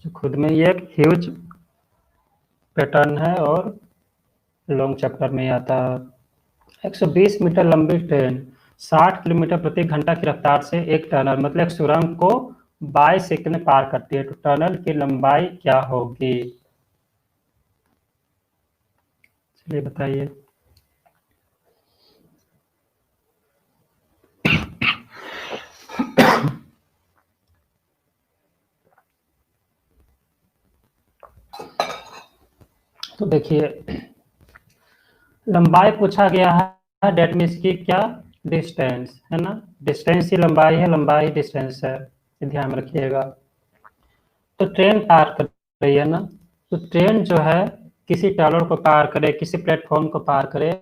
खुद में ये एक ह्यूज पैटर्न है और लॉन्ग चैप्टर में आता है। 120 मीटर लंबी ट्रेन 60 किलोमीटर प्रति घंटा की रफ्तार से एक टनल मतलब एक सुरंग को 22 सेकंड में पार करती है, तो टनल की लंबाई क्या होगी? चलिए बताइए। तो देखिए, लंबाई पूछा गया है, डेट मीन्स की क्या? डिस्टेंस है ना, डिस्टेंस ही लंबाई है, लंबाई डिस्टेंस है, ध्यान में रखिएगा। तो ट्रेन पार कर रही है ना, तो ट्रेन जो है किसी टनल को पार करे, किसी प्लेटफॉर्म को पार करे,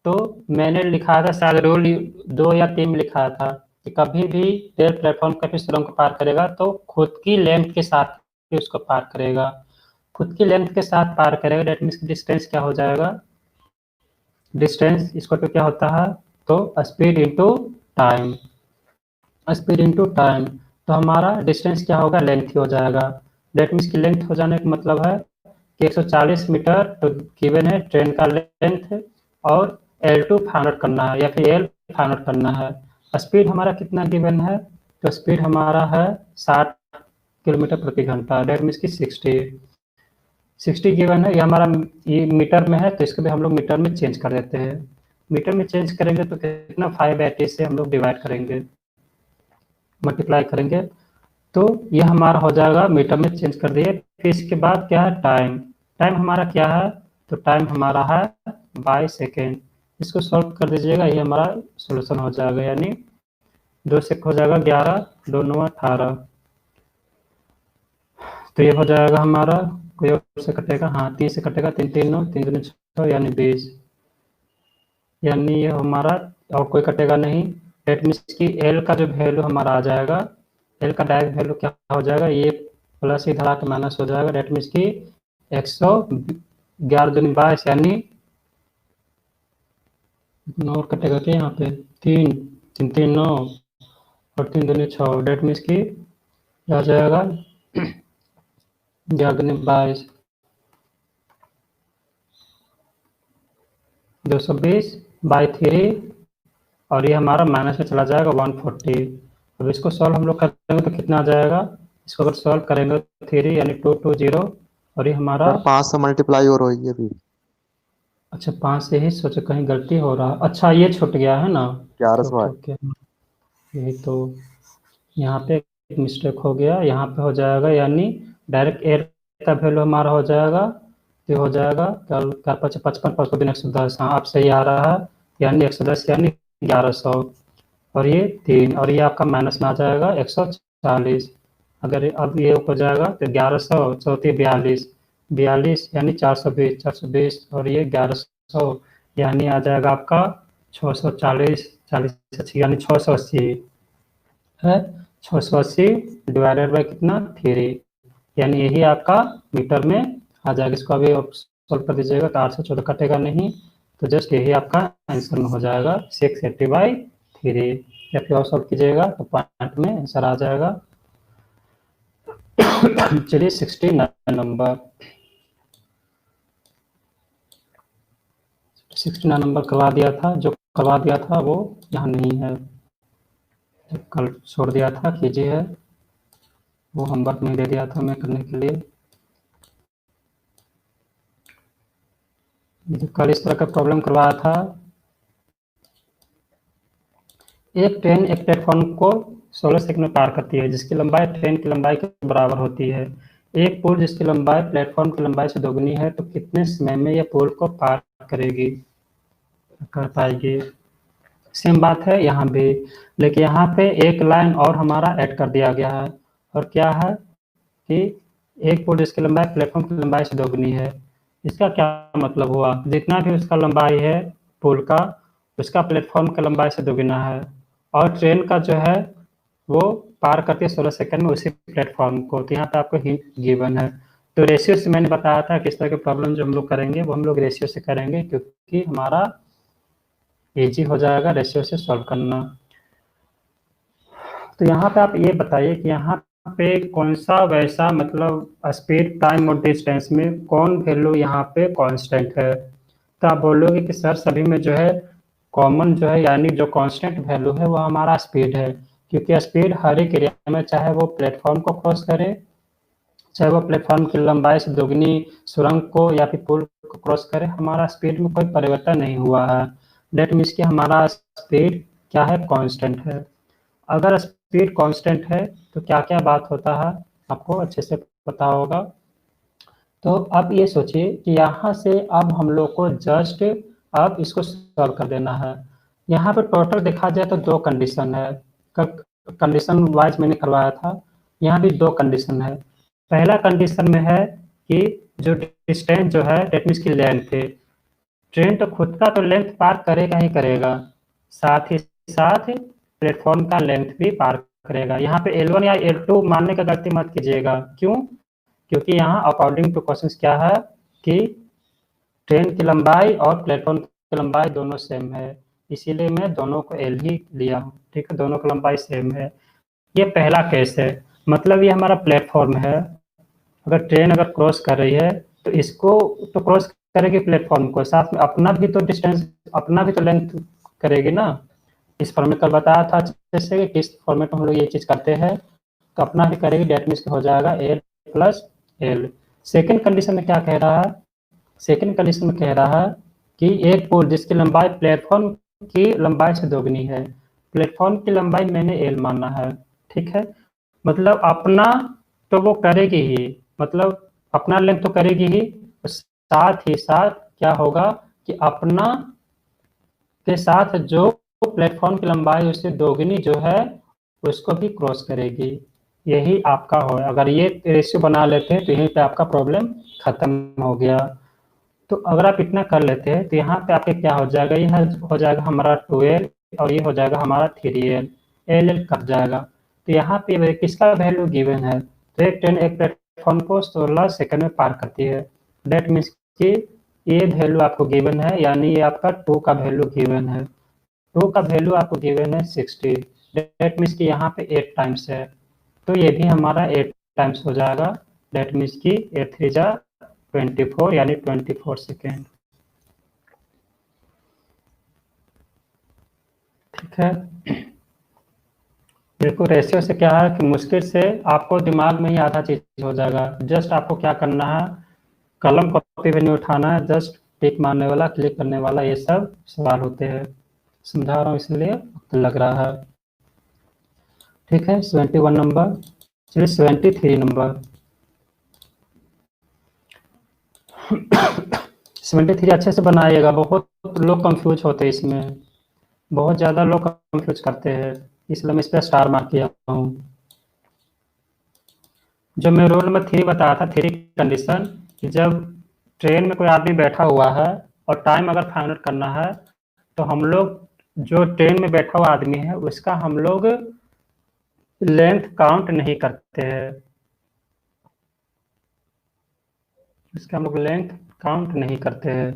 तो मैंने लिखा था शायद रूल 2 या 3 में लिखा था कि कभी भी रेल प्लेटफॉर्म कभी सुरंग को पार करेगा तो खुद की लेंथ के साथ ही उसको पार करेगा। खुद की लेंथ के साथ पार करेगा, डेट मीन्स डिस्टेंस क्या हो जाएगा? डिस्टेंस इसको तो क्या होता है, तो speed into time, speed into time. तो हमारा डिस्टेंस क्या होगा? लेंथ ही हो जाएगा। डेट मीन्स की लेंथ हो जाने का मतलब है कि 140 मीटर तो गिवन है ट्रेन का लेंथ, और L2 फाइंड आउट करना है या फिर L फाइंड आउट करना है। स्पीड हमारा कितना गिवन है? तो स्पीड हमारा है 60 किलोमीटर प्रति घंटा, डेट मीन्स की 60 गिवन है। ये हमारा ये मीटर में है, तो इसको भी हम लोग मीटर में चेंज कर देते हैं। मीटर में चेंज करेंगे तो कितना 580 से हम लोग डिवाइड करेंगे, मल्टीप्लाई करेंगे, तो ये हमारा हो जाएगा, मीटर में चेंज कर दिए। फिर इसके बाद क्या है? टाइम। टाइम हमारा क्या है? तो टाइम हमारा है 22 सेकेंड। इसको सॉल्व कर दीजिएगा, ये हमारा सोल्यूशन हो जाएगा, यानी 2 से हो जाएगा 11, 2 9 18, तो ये हो जाएगा हमारा, कोई और से कटेगा, हाँ 3 से कटेगा, 3 3 9, 3 दूनी 6 यानी 20, यानी ये हमारा और कोई कटेगा नहीं। डेट मीन्स की एल का जो वैल्यू हमारा आ जाएगा, एल का डायरेक्ट वैल्यू क्या हो जाएगा? ये प्लस इधर आके माइनस हो जाएगा, डेट मीन्स की 111 दूनी 22, यानी 9 कटेगा क्या यहाँ पे? 3 3 3 9 और 3 दूनी 6, डेट मीन्स की क्या आ जाएगा? 11 दूनी 22, 220 बाई 3, और ये हमारा माइनस में चला जाएगा 140। अब इसको सॉल्व हम लोग करेंगे तो कितना आ जाएगा? इसको अगर सॉल्व करेंगे तो 3 यानी 220, और ये हमारा, सर 5 से मल्टीप्लाई और होगी अभी। अच्छा 5 से ही सोचे कहीं गलती हो रहा, अच्छा ये छूट गया है ना। ओके 1100 ओके है। ओके, यही तो यहाँ पे एक मिस्टेक हो गया, यहाँ पे हो जाएगा, यानी डायरेक्ट एयर का वैल्यू हमारा हो जाएगा, ये हो जाएगा कल का 55 5 दिन 110, हाँ आप सही आ रहा है, यानी 110 यानी 1100, और ये 3, और ये आपका माइनस में आ जाएगा 140। अगर अब ये ऊपर जाएगा तो 1100 चौथी 42, 42 यानी 420, 420 और ये 1100, यानी आ जाएगा आपका 640, 40 अच्छी यानी 680 है, 680 डिवाइडेड बाई कितना? 3, यानी यही आपका मीटर में आ जाएगा। इसको अभी आप सॉल्व कर दीजिएगा तो 8 से 14 कटेगा नहीं, तो जस्ट यही आपका आंसर में हो जाएगा 680/3, या फिर और सॉल्व कीजिएगा तो पॉइंट में आंसर आ जाएगा। चलिए 69 नंबर, 69 नंबर करवा दिया था, जो करवा दिया था वो यहाँ नहीं है, जो कल छोड़ दिया था कीजिए, वो होमवर्क नहीं दे दिया था मैं करने के लिए। जो कल इस तरह का प्रॉब्लम करवाया था, एक ट्रेन एक प्लेटफॉर्म को 16 सेकंड में पार करती है, जिसकी लंबाई ट्रेन की लंबाई के बराबर होती है। एक पुल जिसकी लंबाई प्लेटफॉर्म की लंबाई से दोगुनी है, तो कितने समय में यह पुल को पार करेगी, कर पाएगी? सेम बात है यहाँ भी, लेकिन यहाँ पे एक लाइन और हमारा ऐड कर दिया गया है, और क्या है कि एक पुल जिसकी लंबाई प्लेटफॉर्म की लंबाई से दोगुनी है। इसका क्या मतलब हुआ? जितना भी उसका लंबाई है पुल का, उसका प्लेटफॉर्म की लंबाई से दोगुना है, और ट्रेन का जो है वो पार करती है 16 सेकंड में उसी प्लेटफॉर्म को। तो यहाँ पे आपको हिंट गिवन है। तो रेशियो से मैंने बताया था किस तरह के प्रॉब्लम जो हम लोग करेंगे वो हम लोग रेशियो से करेंगे, क्योंकि हमारा इजी हो जाएगा रेशियो से सॉल्व करना। तो यहाँ पे आप ये बताइए कि यहाँ पे कौन सा वैसा मतलब स्पीड, टाइम और डिस्टेंस में कौन वैल्यू यहाँ पे कांस्टेंट है। तो आप बोलोगे कि सर सभी में जो है कॉमन जो है यानी जो कांस्टेंट वैल्यू है वो हमारा स्पीड है, क्योंकि स्पीड हर एक एरिया में चाहे वो प्लेटफॉर्म को क्रॉस करे, चाहे वो प्लेटफॉर्म की लंबाई से दोगुनी सुरंग को या फिर पुल को क्रॉस करे, हमारा स्पीड में कोई परिवर्तन नहीं हुआ है। डेट मीन्स कि हमारा स्पीड क्या है, कांस्टेंट है। अगर स्पीड कांस्टेंट है तो क्या क्या बात होता है आपको अच्छे से पता होगा। तो अब ये सोचिए कि यहाँ से अब हम लोग को जस्ट अब इसको सॉल्व कर देना है। यहाँ पे टोटल देखा जाए तो दो कंडीशन है, कंडीशन वाइज मैंने करवाया था। यहाँ भी दो कंडीशन है। पहला कंडीशन में है कि जो डिस्टेंस जो है डेट मीन्स की लेंथ है, ट्रेन तो खुद का तो लेंथ पार करेगा ही करेगा, साथ ही साथ प्लेटफॉर्म का लेंथ भी पार करेगा। यहाँ पे L1 या L2 मानने का गलती मत कीजिएगा। क्यों? क्योंकि यहाँ अकॉर्डिंग टू क्वेश्चन क्या है कि ट्रेन की लंबाई और प्लेटफॉर्म की लंबाई दोनों सेम है, इसीलिए मैं दोनों को L ही लिया हूँ। ठीक है, दोनों की लंबाई सेम है। ये पहला केस है, मतलब ये हमारा प्लेटफॉर्म है। अगर ट्रेन अगर क्रॉस कर रही है तो इसको तो क्रॉस करेगी प्लेटफॉर्म को, साथ में अपना भी तो डिस्टेंस, अपना भी तो लेंथ करेगी ना। इस फॉर्मेट कल बताया था अच्छे से कि किस फॉर्मेट में हम लोग ये चीज़ करते हैं, तो अपना भी करेगी, डेट मीन्स हो जाएगा L plus L। Second condition में क्या कह रहा है, सेकेंड कंडीशन में कह रहा है कि एक पुल जिसकी लंबाई प्लेटफॉर्म की लंबाई से दोगुनी है, प्लेटफॉर्म की लंबाई मैंने L माना है। ठीक है, मतलब अपना तो वो करेगी ही, मतलब अपना लेंथ तो करेगी ही, साथ ही साथ क्या होगा कि अपना के साथ जो प्लेटफॉर्म की लंबाई उससे दोगुनी जो है उसको भी क्रॉस करेगी। यही आपका हो, अगर ये रेशियो बना लेते हैं तो यहीं पे आपका प्रॉब्लम खत्म हो गया। तो अगर आप इतना कर लेते हैं तो यहाँ पे आपके क्या हो जाएगा, ये हो जाएगा हमारा 2L और ये हो जाएगा हमारा 3L, L कट जाएगा। तो यहाँ पे किसका वैल्यू गिवन है, तो एक ट्रेन एक प्लेटफॉर्म को 16 सेकंड में पार करती है। डेट मीन्स कि ये वैल्यू आपको गिवन है, यानी ये आपका 2 का वैल्यू गिवन है। 2 का वैल्यू आपको गिवन है 60। डेट मीन्स कि यहाँ पे 8 टाइम्स है, तो ये भी हमारा 8 टाइम्स हो जाएगा। डेट मीन्स कि 8 3 जा 24 यानी 24 सेकेंड। ठीक है, बिल्कुल रेशियो से क्या है कि मुश्किल से आपको दिमाग में ही आधा चीज हो जाएगा। जस्ट आपको क्या करना है, कलम कॉपी भी नहीं उठाना है, जस्ट टिक मारने वाला, क्लिक करने वाला, ये सब सवाल होते हैं। समझा रहा हूँ इसलिए वक्त लग रहा है। ठीक है, 71 नंबर। चलिए 73 नंबर। 73 अच्छे से बनाइएगा, बहुत लोग कंफ्यूज होते हैं इसमें, बहुत ज़्यादा लोग कंफ्यूज करते हैं, इसलिए मैं इस पर स्टार मार्क किया हूँ। जो मैं रोल नंबर 3 बताया था, 3 कंडीशन, कि जब ट्रेन में कोई आदमी बैठा हुआ है और टाइम अगर फाइंड आउट करना है तो हम लोग जो ट्रेन में बैठा हुआ आदमी है उसका हम लोग लेंथ काउंट नहीं करते हैं, इसका हम लोग लेंथ काउंट नहीं करते हैं।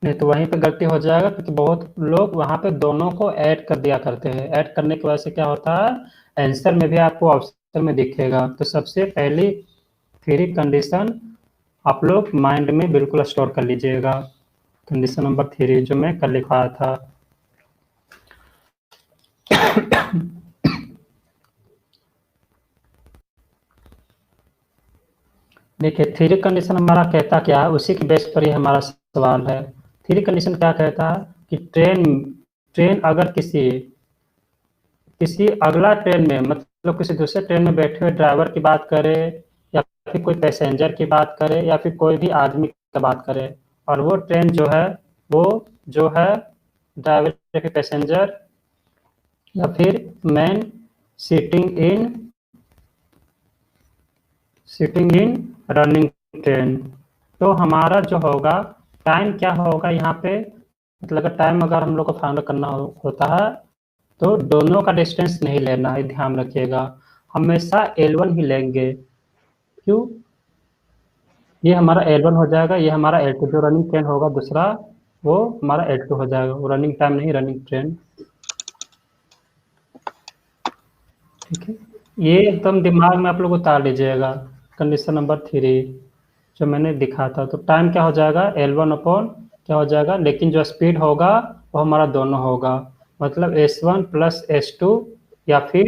नहीं तो वहीं पे गलती हो जाएगा, क्योंकि बहुत लोग वहां पे दोनों को ऐड कर दिया करते हैं। ऐड करने की वजह से क्या होता है, आंसर में भी आपको ऑप्शन में दिखेगा। तो सबसे पहली 3 कंडीशन आप लोग माइंड में बिल्कुल स्टोर कर लीजिएगा। कंडीशन नंबर 3 जो मैं कल लिखवाया था। देखिए 3 कंडीशन हमारा कहता क्या है, उसी के बेस पर ही हमारा सवाल है। 3 कंडीशन क्या कहता है कि ट्रेन ट्रेन अगर किसी किसी अगला ट्रेन में, मतलब किसी दूसरे ट्रेन में बैठे हुए ड्राइवर की बात करे, या फिर कोई पैसेंजर की बात करे, या फिर कोई भी आदमी की बात करे, और वो ट्रेन जो है वो जो है ड्राइवर या फिर पैसेंजर या फिर man sitting in running train, तो हमारा जो होगा टाइम क्या होगा यहाँ पे, मतलब टाइम अगर हम लोग को फाइंड करना होता है तो दोनों का डिस्टेंस नहीं लेना है, ध्यान रखिएगा, हमेशा L1 ही लेंगे। क्यों? ये हमारा L1 हो जाएगा, ये हमारा L2, जो रनिंग ट्रेन होगा दूसरा वो हमारा L2 हो जाएगा, वो रनिंग टाइम नहीं, रनिंग ट्रेन। ठीक है, ये एकदम दिमाग में आप लोग उतार लीजिएगा। कंडीशन नंबर 3 जो मैंने दिखा था, तो टाइम क्या हो जाएगा, L1 अपॉन क्या हो जाएगा, लेकिन जो स्पीड होगा वो हमारा दोनों होगा, मतलब S1 प्लस S2 या फिर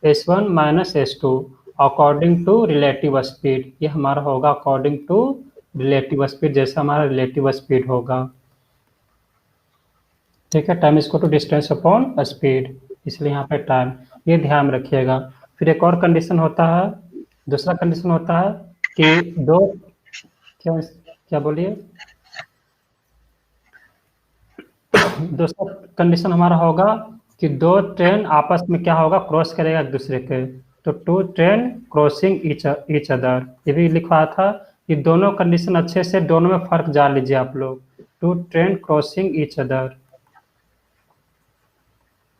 S1 minus S2 according to relative speed. ये हमारा होगा अकॉर्डिंग टू रिलेटिव स्पीड, जैसा हमारा रिलेटिव स्पीड होगा। ठीक है, time is to distance upon speed, इसलिए यहाँ पे टाइम, ये ध्यान रखिएगा। फिर एक और कंडीशन होता है, दूसरा कंडीशन होता है कि दो, क्या क्या बोलिए, दूसरा कंडीशन हमारा होगा कि दो ट्रेन आपस में क्या होगा, क्रॉस करेगा एक दूसरे के, तो two train crossing each other, ये भी लिखा था। ये दोनों कंडीशन अच्छे से, दोनों में फर्क जान लीजिए आप लोग। Two train crossing each other,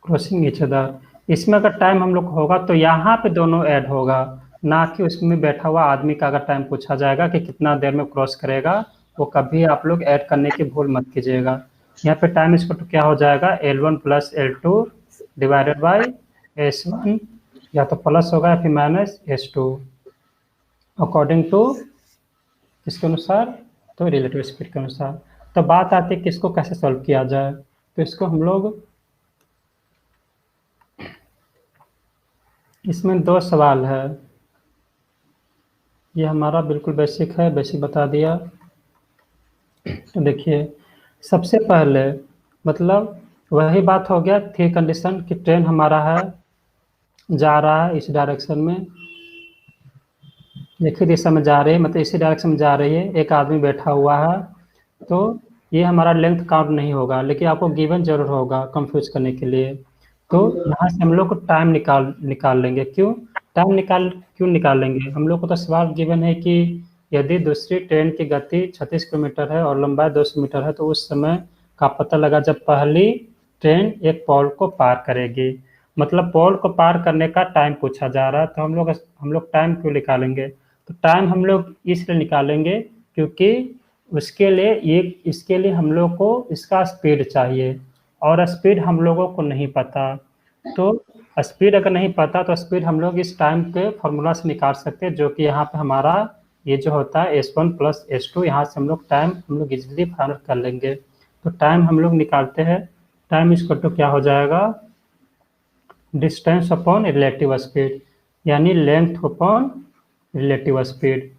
crossing each other, इसमें अगर टाइम हम लोग होगा तो यहाँ पे दोनों ऐड होगा, ना कि उसमें बैठा हुआ आदमी का अगर टाइम पूछा जाएगा कि कितना देर में क्रॉस करेगा, वो कभी आप लोग ऐड करने की भूल मत कीजिएगा। यहाँ पे टाइम इसको तो क्या हो जाएगा, L1 plus L2 divided by S1, या तो प्लस होगा या फिर माइनस S2 अकॉर्डिंग टू किसके अनुसार, तो रिलेटिव स्पीड के अनुसार। तो बात आती है कि इसको कैसे सॉल्व किया जाए, तो इसको हम लोग, इसमें दो सवाल है, ये हमारा बिल्कुल बेसिक है, बेसिक बता दिया। तो देखिए, सबसे पहले मतलब वही बात हो गया, थ्री कंडीशन कि ट्रेन हमारा है, जा रहा है इस डायरेक्शन में, एक ही दिशा में जा रही है, मतलब इसी डायरेक्शन में जा रही है, एक आदमी बैठा हुआ है, तो ये हमारा लेंथ काउंट नहीं होगा, लेकिन आपको गिवन जरूर होगा कंफ्यूज करने के लिए। तो यहाँ से हम लोग को टाइम निकाल लेंगे। क्यों क्यों निकालेंगे, हम लोग को तो सवाल गिवन है कि यदि दूसरी ट्रेन की गति 36 किलोमीटर है और लंबाई 200 मीटर है, तो उस समय का पता लगा जब पहली ट्रेन एक पोल को पार करेगी, मतलब पोल को पार करने का टाइम पूछा जा रहा है। तो हम लोग टाइम क्यों निकालेंगे, तो टाइम हम लोग इसलिए निकालेंगे क्योंकि उसके लिए ये, इसके लिए हम लोग को इसका स्पीड चाहिए, और स्पीड हम लोगों को नहीं पता। तो स्पीड अगर नहीं पता तो स्पीड हम लोग इस टाइम के फॉर्मूला से निकाल सकते हैं, जो कि यहाँ पे हमारा ये जो होता है S1 प्लस S2, यहाँ से हम लोग टाइम हम लोग इजिली फाइंड कर लेंगे। तो टाइम हम लोग निकालते हैं, टाइम इसको तो क्या हो जाएगा, डिस्टेंस अपॉन रिलेटिव स्पीड, यानी length upon relative speed,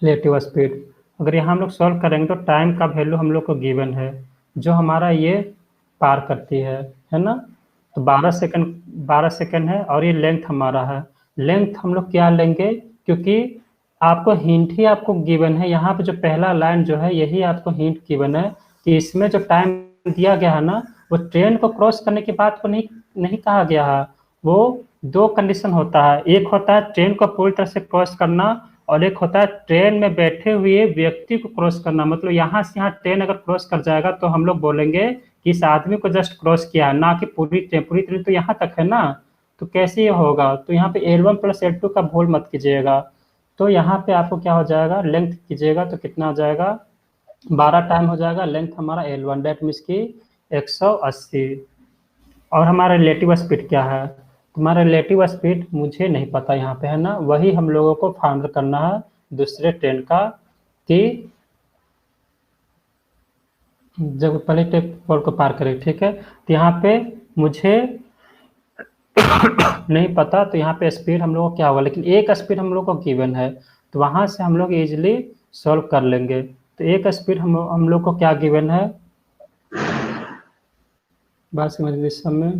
relative speed. अगर यहाँ हम लोग सॉल्व करेंगे तो टाइम का वैल्यू हम लोग को गिवन है, जो हमारा ये पार करती है ना, तो 12 सेकंड है, और ये लेंथ हमारा है। लेंथ हम लोग क्या लेंगे, क्योंकि आपको हिंट ही आपको गिवन है, यहाँ पे जो पहला लाइन जो है यही आपको हिंट गिवन है कि इसमें जो टाइम दिया गया है ना, वो ट्रेन को क्रॉस करने की बात को नहीं कहा गया है। वो दो कंडीशन होता है, एक होता है ट्रेन को पूरी तरह से क्रॉस करना, और एक होता है ट्रेन में बैठे हुए व्यक्ति को क्रॉस करना। मतलब यहाँ से यहाँ ट्रेन अगर क्रॉस कर जाएगा तो हम लोग बोलेंगे कि इस आदमी को जस्ट क्रॉस किया है, ना कि पूरी ट्रेन तो यहाँ तक है ना। तो कैसे ये होगा, तो यहाँ पे L1 प्लस L2 का भूल मत कीजिएगा। तो यहाँ पे आपको क्या हो जाएगा, लेंथ कीजिएगा तो कितना हो जाएगा, 12 टाइम हो जाएगा, लेंथ हमारा L1 डेट मीन्स की 180। और हमारा रिलेटिव स्पीड क्या है, तुम्हारा रिलेटिव स्पीड मुझे नहीं पता यहाँ पे है ना, वही हम लोगों को फाइंड करना है दूसरे ट्रेन का, कि जब पहले ट्रेन पोल को पार करें। ठीक है, तो यहाँ पे मुझे नहीं पता, तो यहाँ पे स्पीड हम लोग को क्या होगा, लेकिन एक स्पीड हम लोग को गिवन है, तो वहाँ से हम लोग इजिली सॉल्व कर लेंगे। तो एक स्पीड हम लोग को क्या गिवन है, बस में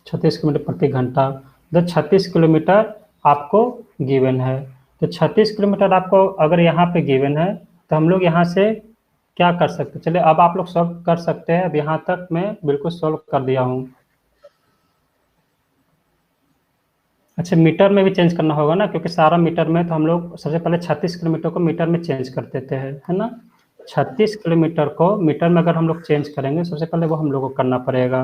36 किलोमीटर प्रति घंटा, तो 36 किलोमीटर आपको गिवन है। तो 36 किलोमीटर आपको अगर यहाँ पे गिवन है, तो हम लोग यहाँ से क्या कर सकते हैं, चलिए अब आप लोग सॉल्व कर सकते हैं। अब यहाँ तक मैं बिल्कुल सॉल्व कर दिया हूँ। अच्छा, मीटर में भी चेंज करना होगा ना, क्योंकि सारा मीटर में, तो हम लोग सबसे पहले 36 किलोमीटर को मीटर में चेंज कर देते हैं, है ना। 36 किलोमीटर को मीटर में अगर हम लोग चेंज करेंगे, सबसे पहले वो हम लोग को करना पड़ेगा।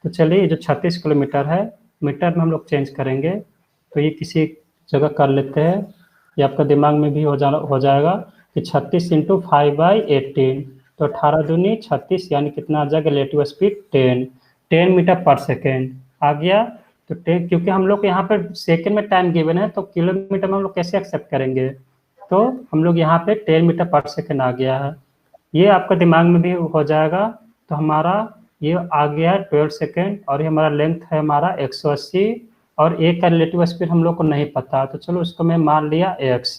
तो चलिए, जो 36 किलोमीटर है मीटर में हम लोग चेंज करेंगे, तो ये किसी जगह कर लेते हैं, ये आपका दिमाग में भी हो जाएगा कि 36 इंटू 5/18, तो 18 दूनी 36, यानी कितना आ जाएगा, रिलेटिव स्पीड 10 मीटर पर सेकेंड आ गया। तो 10, क्योंकि हम लोग यहाँ पर सेकंड में टाइम गिवन है तो किलोमीटर में हम लोग कैसे एक्सेप्ट करेंगे, तो हम लोग यहाँ पे 10 मीटर पर सेकंड आ गया है, ये आपका दिमाग में भी हो जाएगा। तो हमारा ये आ गया 12 सेकेंड और ये हमारा लेंथ है हमारा 180 और एक का रिलेटिव स्पीड हम लोग को नहीं पता, तो चलो उसको मैं मान लिया x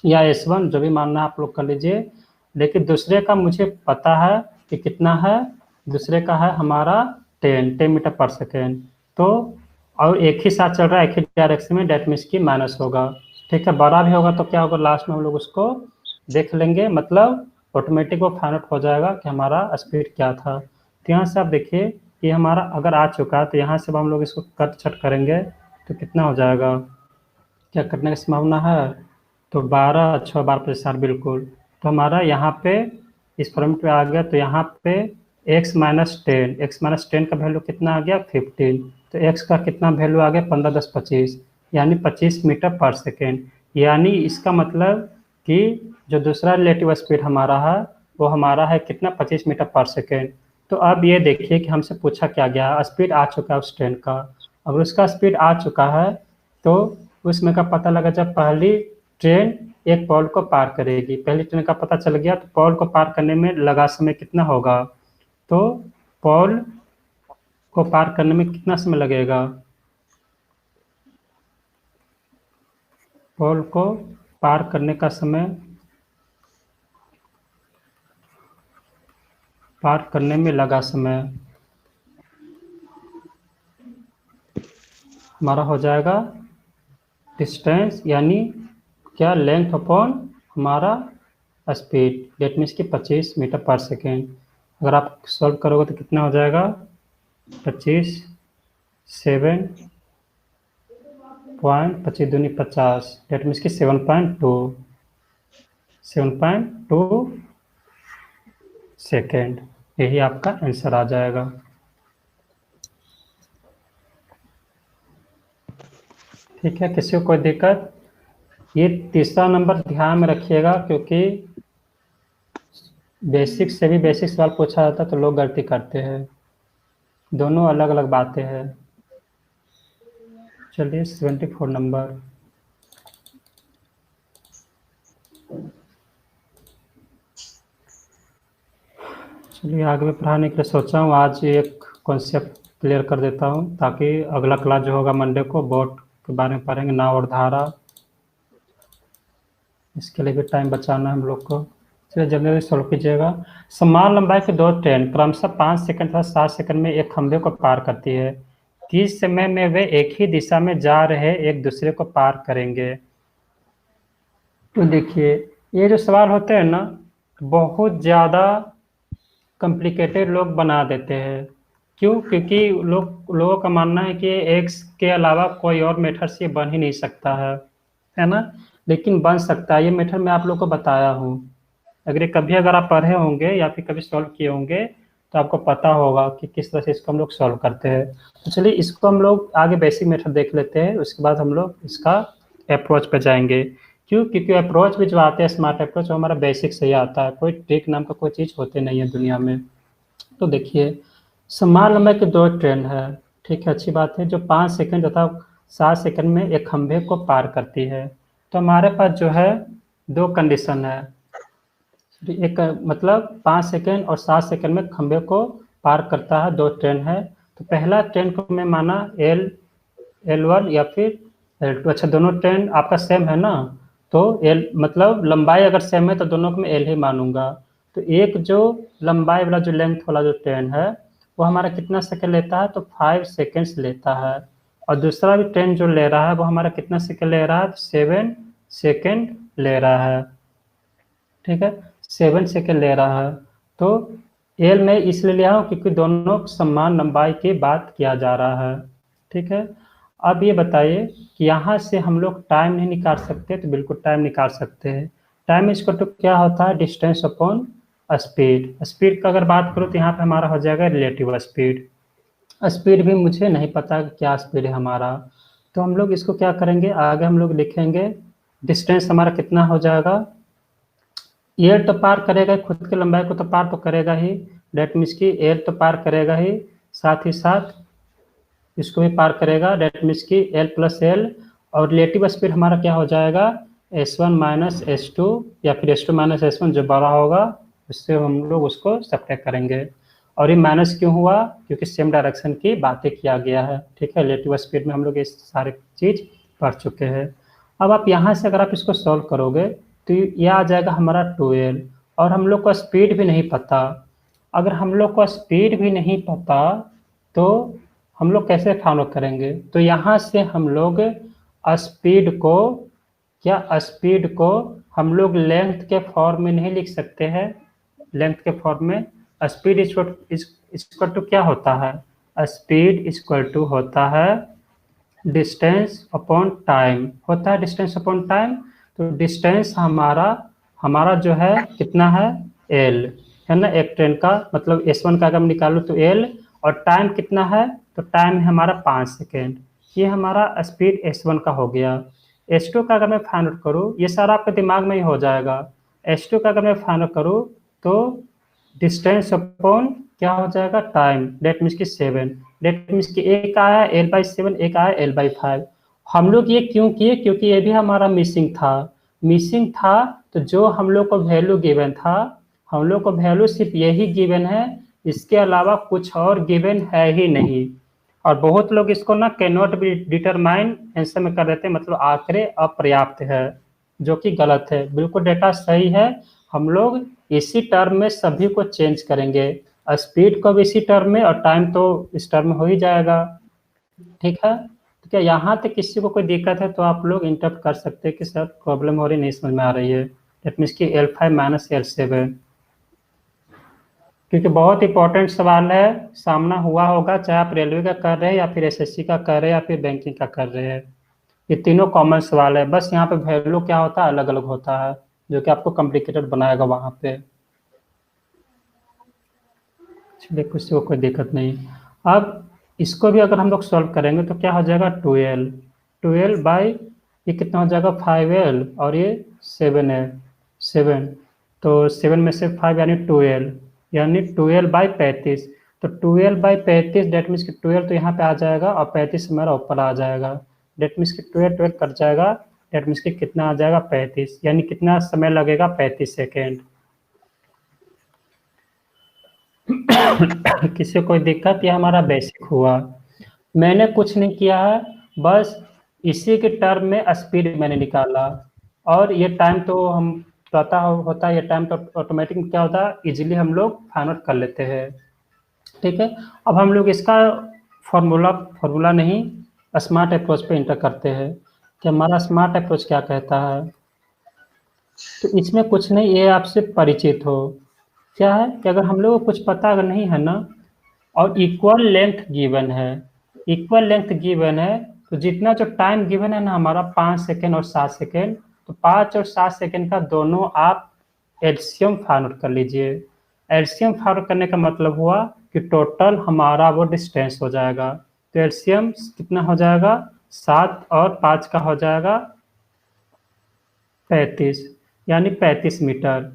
या S1, जो भी मानना है आप लोग कर लीजिए। लेकिन दूसरे का मुझे पता है कि कितना है, दूसरे का है हमारा 10 मीटर पर सेकेंड। तो और एक ही साथ चल रहा है, एक ही डायरेक्शन में, डेट मीन्स की माइनस होगा। ठीक है, बड़ा भी होगा तो क्या होगा, लास्ट में हम लोग उसको देख लेंगे, मतलब ऑटोमेटिक वो फाइंड आउट हो जाएगा कि हमारा स्पीड क्या था। तो यहाँ से आप देखिए ये हमारा अगर आ चुका है तो यहाँ से अब हम लोग इसको कट छट करेंगे तो कितना हो जाएगा, क्या कटने की संभावना है, तो 12 अच्छा 12 + 4 बिल्कुल। तो हमारा यहाँ पे इस फॉर्मेट पे आ गया, तो यहाँ पे x - 10 का वैल्यू कितना आ गया 15, तो x का कितना वैल्यू आ गया 15 × 10 = 25, यानी 25 मीटर पर सेकेंड। यानी इसका मतलब कि जो दूसरा रिलेटिव स्पीड हमारा है वो हमारा है कितना 25 मीटर पर सेकेंड। तो अब ये देखिए कि हमसे पूछा क्या गया, स्पीड आ चुका है उस ट्रेन का। अब उसका स्पीड आ चुका है तो उसमें का पता लगा जब पहली ट्रेन एक पोल को पार करेगी, पहली ट्रेन का पता चल गया, तो पोल को पार करने में लगा समय कितना होगा, तो पोल को पार करने में कितना समय लगेगा, पोल को पार करने का समय, पार करने में लगा समय हमारा हो जाएगा डिस्टेंस, यानी क्या लेंथ अपॉन हमारा स्पीड, डेट मीन्स की 25 मीटर पर सेकेंड। अगर आप सॉल्व करोगे तो कितना हो जाएगा 25 7 पॉइंट 25 दूनी 50, डेट मीन्स की 7.2 सेकेंड, यही आपका आंसर आ जाएगा। ठीक है, किसी को कोई दिक्कत, ये तीसरा नंबर ध्यान में रखिएगा क्योंकि बेसिक से भी बेसिक सवाल पूछा जाता है तो लोग गलती करते हैं, दोनों अलग अलग बातें हैं। चलिए 74 नंबर, चलिए आगे भी पढ़ाने के लिए सोचा हूँ, आज एक कॉन्सेप्ट क्लियर कर देता हूँ ताकि अगला क्लास जो होगा मंडे को बोट के बारे में पढ़ेंगे, नाव और धारा, इसके लिए भी टाइम बचाना है हम लोग को। चलिए जल्दी जल्दी सॉल्व कीजिएगा। समान लंबाई की दो ट्रेन क्रमशः 5 सेकंड तथा 7 सेकंड में एक खंभे को पार करती है, किस समय में वे एक ही दिशा में जा रहे एक दूसरे को पार करेंगे। तो देखिए ये जो सवाल होते हैं ना बहुत ज़्यादा कॉम्प्लिकेटेड लोग बना देते हैं, क्यों, क्योंकि लोगों का मानना है कि एक्स के अलावा कोई और मेथड से बन ही नहीं सकता है ना, लेकिन बन सकता है, ये मेथड मैं आप लोग को बताया हूँ। अगर आप पढ़े होंगे या फिर कभी सॉल्व किए होंगे तो आपको पता होगा कि किस तरह से इसको हम लोग सॉल्व करते हैं। तो चलिए इसको हम लोग आगे बेसिक मेथड देख लेते हैं, उसके बाद हम लोग इसका अप्रोच पे जाएंगे। क्यों, क्योंकि अप्रोच भी जो आते हैं स्मार्ट अप्रोच वो हमारा बेसिक से ही आता है, कोई ट्रिक नाम का कोई चीज़ होते नहीं है दुनिया में। तो देखिए समान लंबाई की दो ट्रेन है, ठीक है, अच्छी बात है, जो 5 सेकंड तथा 7 सेकंड में एक खंभे को पार करती है। तो हमारे पास जो है दो कंडीशन है, एक मतलब 5 सेकंड और 7 सेकंड में खंभे को पार करता है, दो ट्रेन है। तो पहला ट्रेन को मैं माना L1 या फिर L2, अच्छा दोनों ट्रेन आपका सेम है ना, तो L मतलब लंबाई अगर सेम है तो दोनों को मैं L ही मानूंगा। तो एक जो लंबाई वाला जो लेंथ वाला जो ट्रेन है वो हमारा कितना सेकंड लेता है, तो 5 सेकेंड्स लेता है, और दूसरा भी ट्रेन जो ले रहा है वो हमारा कितना सेकंड ले रहा है, 7 सेकेंड ले रहा है, ठीक है, 7 सेकेंड ले रहा है। तो एल में इसलिए लिया हूँ क्योंकि दोनों समान लंबाई की बात किया जा रहा है, ठीक है। अब ये बताइए कि यहाँ से हम लोग टाइम नहीं निकाल सकते, तो बिल्कुल टाइम निकाल सकते हैं। टाइम इसको तो क्या होता है, डिस्टेंस अपॉन स्पीड। स्पीड का अगर बात करूँ तो यहाँ पे हमारा हो जाएगा रिलेटिव स्पीड। स्पीड भी मुझे नहीं पता कि क्या स्पीड है हमारा, तो हम लोग इसको क्या करेंगे, आगे हम लोग लिखेंगे डिस्टेंस हमारा कितना हो जाएगा, एयर तो पार करेगा, खुद की लंबाई को तो पार तो करेगा ही, डेट मीन्स की एयर तो पार करेगा ही, साथ ही साथ इसको भी पार करेगा, डेट मीन्स की एल प्लस एल, और रिलेटिव स्पीड हमारा क्या हो जाएगा S1 माइनस S2 या फिर S2 माइनस S1 जो बड़ा होगा उससे हम लोग उसको सब्ट्रैक्ट करेंगे। और ये माइनस क्यों हुआ, क्योंकि सेम डायरेक्शन की बातें किया गया है। ठीक है, रिलेटिव स्पीड में हम लोग ये सारे चीज पढ़ चुके हैं। अब आप यहाँ से अगर आप इसको सॉल्व करोगे तो ये आ जाएगा हमारा 2L, और हम लोग को स्पीड भी नहीं पता। अगर हम लोग को स्पीड भी नहीं पता तो हम लोग कैसे फाइंड आउट करेंगे, तो यहाँ से हम लोग स्पीड को, क्या स्पीड को हम लोग लेंथ के फॉर्म में नहीं लिख सकते हैं। लेंथ के फॉर्म में स्पीड इक्वल टू क्या होता है, स्पीड इक्वल टू होता है डिस्टेंस अपॉन टाइम, होता है डिस्टेंस अपॉन टाइम। तो डिस्टेंस हमारा हमारा जो है कितना है एल, है ना। एक ट्रेन का मतलब S1 का अगर हम निकालो तो एल, और टाइम कितना है, तो टाइम है हमारा 5 सेकेंड। ये हमारा स्पीड S1 का हो गया। S2 का अगर मैं फाइंड आउट करूँ, ये सारा आपके दिमाग में ही हो जाएगा। S2 का अगर मैं फाइंड आउट करूँ तो डिस्टेंस अपॉन क्या हो जाएगा टाइम, डेट मीन्स की 7, डेट मीन्स की एक आया L/7, एक आया L/5। हम लोग ये क्यों किए, क्योंकि ये भी हमारा मिसिंग था। तो जो हम लोग को वैल्यू गिवन था, हम लोग को वैल्यू सिर्फ यही गिवन है, इसके अलावा कुछ और गिवन है ही नहीं। और बहुत लोग इसको ना can not be determine answer में कर देते हैं, मतलब आंकड़े अपर्याप्त है, जो कि गलत है। बिल्कुल डेटा सही है। हम लोग इसी टर्म में सभी को चेंज करेंगे, स्पीड को भी इसी टर्म में, और टाइम तो इस टर्म में हो ही जाएगा। ठीक है, तो क्या यहाँ तक किसी को कोई दिक्कत है तो आप लोग इंटरप्ट कर सकते हैं कि सर प्रॉब्लम हो रही, नहीं समझ में आ रही है। दैट मीन्स की L5 माइनस L7, क्योंकि बहुत इंपॉर्टेंट सवाल है, सामना हुआ होगा, चाहे आप रेलवे का कर रहे हैं या फिर SSC का कर रहे हैं या फिर बैंकिंग का कर रहे हैं। ये तीनों कॉमन सवाल है, बस यहाँ पे वैल्यू क्या होता है अलग अलग होता है, जो कि आपको कॉम्प्लिकेटेड बनाएगा वहाँ पे। चलिए, किसी को कोई दिक्कत नहीं। अब इसको भी अगर हम लोग सॉल्व करेंगे तो क्या हो जाएगा 12 बाई ये कितना हो जाएगा 5L, और ये 7 है 7, तो 7 में से 5 यानी 12, यानी 12/35। तो 12/35 डेट मीन्स कि 12 तो यहाँ पे आ जाएगा और 35 हमारा ऊपर आ जाएगा। डेट मीन्स कि 12 कट जाएगा, डेट मीन्स कि कितना आ जाएगा 35, यानी कितना समय लगेगा 35 सेकेंड। किसी को कोई दिक्कत, या हमारा बेसिक हुआ। मैंने कुछ नहीं किया है, बस इसी के टर्म में स्पीड मैंने निकाला, और ये टाइम तो हम पता होता है, ये टाइम तो ऑटोमेटिक क्या होता है, इजीली हम लोग फाइंड आउट कर लेते हैं। ठीक है, अब हम लोग इसका फॉर्मूला नहीं, स्मार्ट अप्रोच पे इंटर करते हैं कि हमारा स्मार्ट अप्रोच क्या कहता है। तो इसमें कुछ नहीं, ये आपसे परिचित हो। क्या है कि अगर हम लोग को कुछ पता अगर नहीं है ना, और इक्वल लेंथ गिवन है, तो जितना जो टाइम गिवन है ना हमारा 5 सेकेंड और 7 सेकेंड, तो 5 और 7 सेकेंड का दोनों आप एलसीएम फाइंड आउट कर लीजिए। एलसीएम फाइंड आउट करने का मतलब हुआ कि टोटल हमारा वो डिस्टेंस हो जाएगा। तो एलसीएम कितना हो जाएगा, 7 और 5 का हो जाएगा 35, यानी 35 मीटर।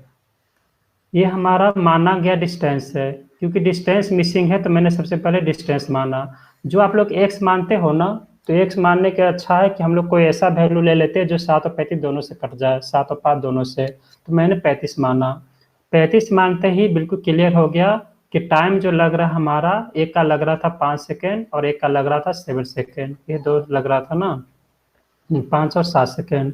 ये हमारा माना गया डिस्टेंस है, क्योंकि डिस्टेंस मिसिंग है तो मैंने सबसे पहले डिस्टेंस माना। जो आप लोग एक्स मानते हो ना, तो एक्स मानने के अच्छा है कि हम लोग कोई ऐसा वैल्यू ले लेते हैं जो 7 और 35 दोनों से कट जाए, 7 और 5 दोनों से। तो मैंने 35 माना। 35 मानते ही बिल्कुल क्लियर हो गया कि टाइम जो लग रहा हमारा, एक का लग रहा था 5 सेकेंड और एक का लग रहा था 7 सेकेंड, ये दो लग रहा था ना 5 और 7 सेकेंड।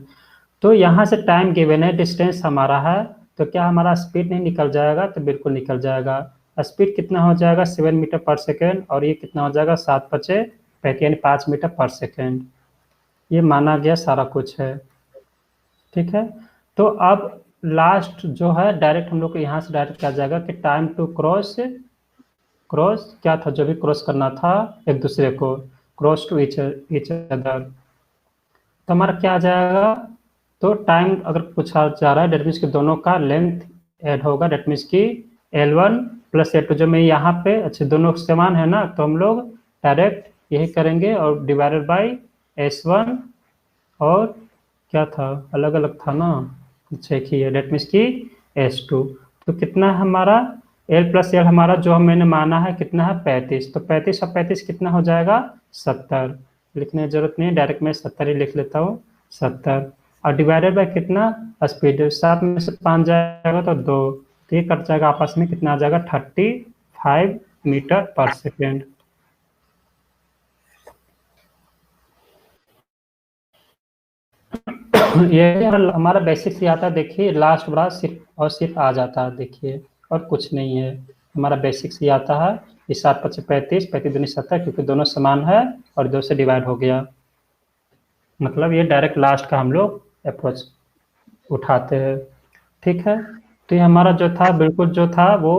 तो यहाँ से टाइम गिवन है, डिस्टेंस हमारा है, तो क्या हमारा स्पीड नहीं निकल जाएगा, तो बिल्कुल निकल जाएगा। स्पीड कितना हो जाएगा 7 मीटर पर सेकेंड, और ये कितना हो जाएगा 7×5 = 35, यानी 5 मीटर पर सेकेंड। ये माना गया सारा कुछ है। ठीक है, तो अब लास्ट जो है डायरेक्ट हम लोग को यहाँ से डायरेक्ट क्या जाएगा कि टाइम टू क्रॉस क्या था, जो भी क्रॉस करना था एक दूसरे को, क्रॉस टू ईच अदर, तो हमारा क्या आ जाएगा, तो टाइम अगर पूछा जा रहा है डेट मीन्स कि दोनों का लेंथ ऐड होगा, डेट मीन्स कि L1 प्लस L2, जो मैं यहाँ पे अच्छे दोनों समान है ना, तो हम लोग डायरेक्ट यही करेंगे, और डिवाइडेड बाई S1, और क्या था अलग अलग था ना, अच्छा एक ही है, डेट मीन्स कि S2। तो कितना है हमारा एल प्लस एल हमारा जो मैंने माना है कितना है 35, तो 35 और 35 कितना हो जाएगा 70। लिखने की जरूरत नहीं है, डायरेक्ट मैं 70 ही लिख लेता हूँ 70। और डिवाइडेड बाय कितना स्पीड, 7 में से 5 जाएगा तो 2, तो ये कट जाएगा आपस में, कितना आ जाएगा 35 मीटर पर सेकेंड। ये हमारा बेसिक से आता है, देखिए लास्ट बड़ा सिर्फ और सिर्फ आ जाता है, देखिए और कुछ नहीं है, हमारा बेसिक से आता है। ये 7 5 35, 35 दूनी 70, क्योंकि दोनों समान है और 2 से डिवाइड हो गया, मतलब ये डायरेक्ट लास्ट का हम लोग अप्रोच उठाते हैं। ठीक है, तो ये हमारा जो था बिल्कुल जो था वो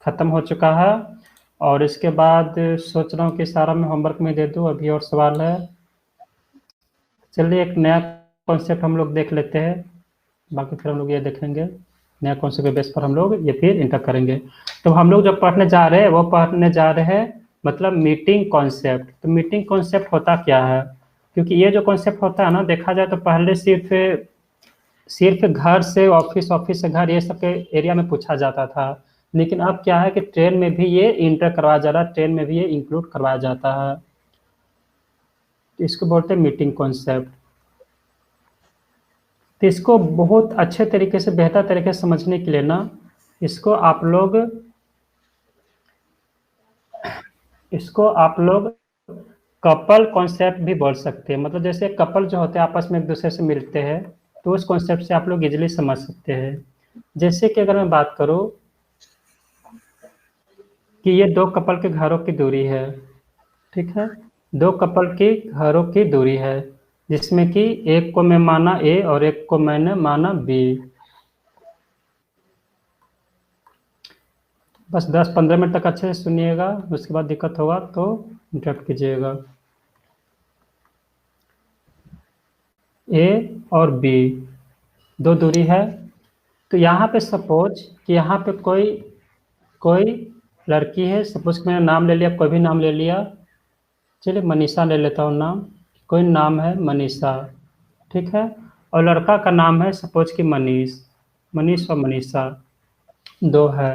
खत्म हो चुका है। और इसके बाद सोच रहा हूँ कि सारा मैं होमवर्क में दे दूँ, अभी और सवाल है। चलिए एक नया कॉन्सेप्ट हम लोग देख लेते हैं, बाकी फिर हम लोग ये देखेंगे नया कॉन्सेप्ट के बेस पर हम लोग ये फिर इंटर करेंगे। तो हम लोग जो पढ़ने जा रहे हैं वो पढ़ने जा रहे हैं मतलब मीटिंग कॉन्सेप्ट। तो मीटिंग कॉन्सेप्ट होता क्या है, क्योंकि ये जो कॉन्सेप्ट होता है ना, देखा जाए तो पहले सिर्फ सिर्फ घर से ऑफिस, ऑफिस से घर, ये सब के एरिया में पूछा जाता था। लेकिन अब क्या है कि ट्रेन में भी ये इंटर करवाया जा रहा है, ट्रेन में भी ये इंक्लूड करवाया जाता है। तो इसको बोलते हैं मीटिंग कॉन्सेप्ट। तो इसको बहुत अच्छे तरीके से, बेहतर तरीके से समझने के लिए ना, इसको आप लोग कपल कॉन्सेप्ट भी बोल सकते हैं। मतलब जैसे कपल जो होते हैं आपस में एक दूसरे से मिलते हैं, तो उस कॉन्सेप्ट से आप लोग इजीली समझ सकते हैं। जैसे कि अगर मैं बात करूं कि ये 2 कपल के घरों की दूरी है, ठीक है, 2 कपल की घरों की दूरी है, जिसमें कि एक को मैं माना ए और एक को मैंने माना बी। बस 10-15 मिनट तक अच्छे से सुनिएगा, उसके बाद दिक्कत होगा तो इंटरप्ट कीजिएगा। ए और बी 2 दूरी है। तो यहाँ पे सपोज कि यहाँ पे कोई कोई लड़की है, सपोज मैंने नाम ले लिया, कोई भी नाम ले लिया, चलिए मनीषा ले लेता हूँ नाम, कोई नाम है मनीषा, ठीक है, और लड़का का नाम है सपोज कि मनीष, मनीष और मनीषा 2 है।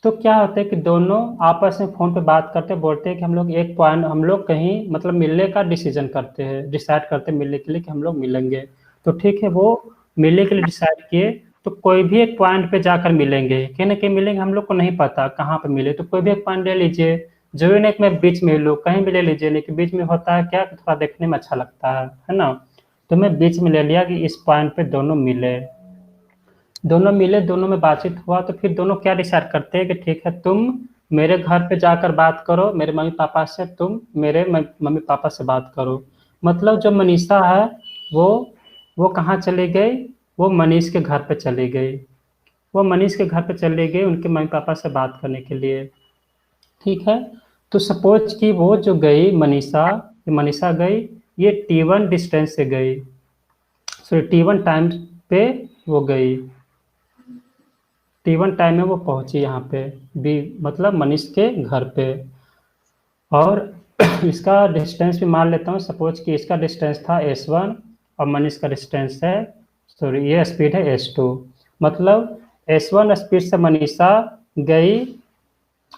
तो क्या होता है कि दोनों आपस में फ़ोन पे बात करते, बोलते हैं कि हम लोग एक पॉइंट, हम लोग कहीं मतलब मिलने का डिसीजन करते हैं, डिसाइड करते हैं मिलने के लिए कि हम लोग मिलेंगे। तो ठीक है, वो मिलने के लिए डिसाइड किए, तो कोई भी एक पॉइंट पे जाकर मिलेंगे, कहीं ना कहीं मिलेंगे, हम लोग को नहीं पता कहाँ पे मिले, तो कोई भी एक पॉइंट ले लीजिए। जरूरी नहीं कि मैं बीच में लूँ, कहीं भी ले लीजिए, लेकिन बीच में होता है क्या कि थोड़ा देखने में अच्छा लगता है ना। तो मैं बीच में ले लिया कि इस पॉइंट पे दोनों मिले, दोनों मिले, दोनों में बातचीत हुआ, तो फिर दोनों क्या डिसाइड करते हैं कि ठीक है, तुम मेरे घर पे जाकर बात करो मेरे मम्मी पापा से, तुम मेरे मम्मी पापा से बात करो। मतलब जो मनीषा है वो वो कहाँ चली गई, वो मनीष के घर पे चली गई, वो मनीष के घर पे चली गई उनके मम्मी पापा से बात करने के लिए। ठीक है, तो सपोज कि वो जो गई मनीषा, मनीषा गई, ये T1 डिस्टेंस से गई, सॉरी T1 टाइम पे वो गई, T1 टाइम में वो पहुंची यहाँ पे बी, मतलब मनीष के घर पे। और इसका डिस्टेंस भी मान लेता हूँ, सपोज कि इसका डिस्टेंस था S1 और मनीष का डिस्टेंस है, सॉरी ये स्पीड है S2। मतलब S1 स्पीड से मनीषा गई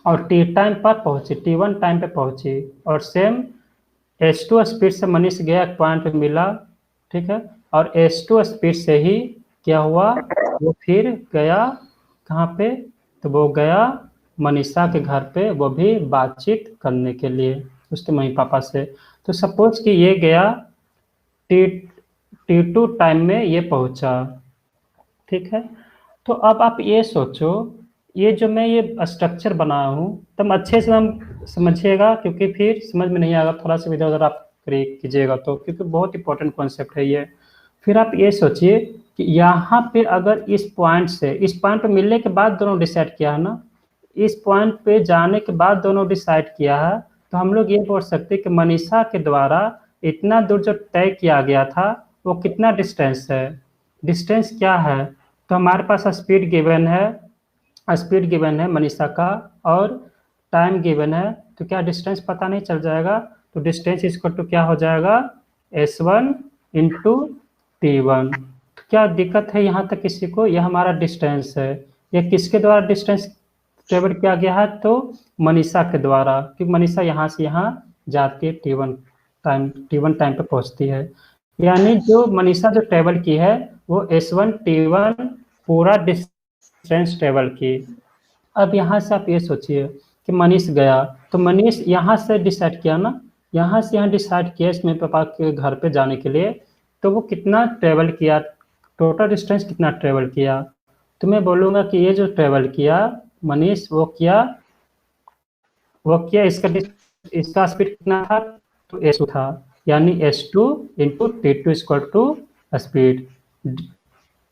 और T टाइम पर पहुंची, T1 टाइम पे पहुंची, और सेम S2 स्पीड से मनीष गया, एक पॉइंट पे मिला, ठीक है, और S2 स्पीड से ही क्या हुआ, वो फिर गया कहाँ पे, तो वो गया मनीषा के घर पे, वो भी बातचीत करने के लिए उसके मम्मी पापा से। तो सपोज कि ये गया टी T2 टाइम में ये पहुंचा, ठीक है। तो अब आप ये सोचो, ये जो मैं ये स्ट्रक्चर बनाया हूँ, तब अच्छे से हम समझिएगा, क्योंकि फिर समझ में नहीं आएगा, थोड़ा सा इधर उधर आप कीजिएगा तो, क्योंकि बहुत इंपॉर्टेंट कॉन्सेप्ट है ये। फिर आप ये सोचिए कि यहाँ पे अगर इस पॉइंट से इस पॉइंट पे मिलने के बाद दोनों डिसाइड किया है ना, इस पॉइंट पे जाने के बाद दोनों डिसाइड किया है, तो हम लोग ये बोल सकते हैं कि मनीषा के द्वारा इतना दूर जो तय किया गया था वो कितना डिस्टेंस है, डिस्टेंस क्या है। तो हमारे पास स्पीड गिवन है मनीषा का, और टाइम गिवन है, तो क्या डिस्टेंस पता नहीं चल जाएगा। तो डिस्टेंस इक्वल टू क्या हो जाएगा, S1 इंटू T1। तो क्या दिक्कत है यहाँ तक किसी को, यह हमारा डिस्टेंस है, ये किसके द्वारा डिस्टेंस ट्रेवल किया गया है, तो मनीषा के द्वारा, क्योंकि मनीषा यहाँ से यहाँ जाती है, टी वन टाइम पे पहुंचती है। यानी जो मनीषा जो ट्रेवल की है वो S1 T1 पूरा डिस्टेंस ट्रेवल की। अब यहाँ से आप ये सोचिए कि मनीष गया, तो मनीष यहाँ से डिसाइड किया ना, यहाँ से यहाँ डिसाइड किया इसमें पापा के घर पे जाने के लिए, तो वो कितना ट्रेवल किया, टोटल डिस्टेंस कितना ट्रेवल किया। तो मैं बोलूँगा कि ये जो ट्रेवल किया मनीष, वो किया इसका स्पीड कितना था, तो S2 था। यानी S2 into T2 equal to speed,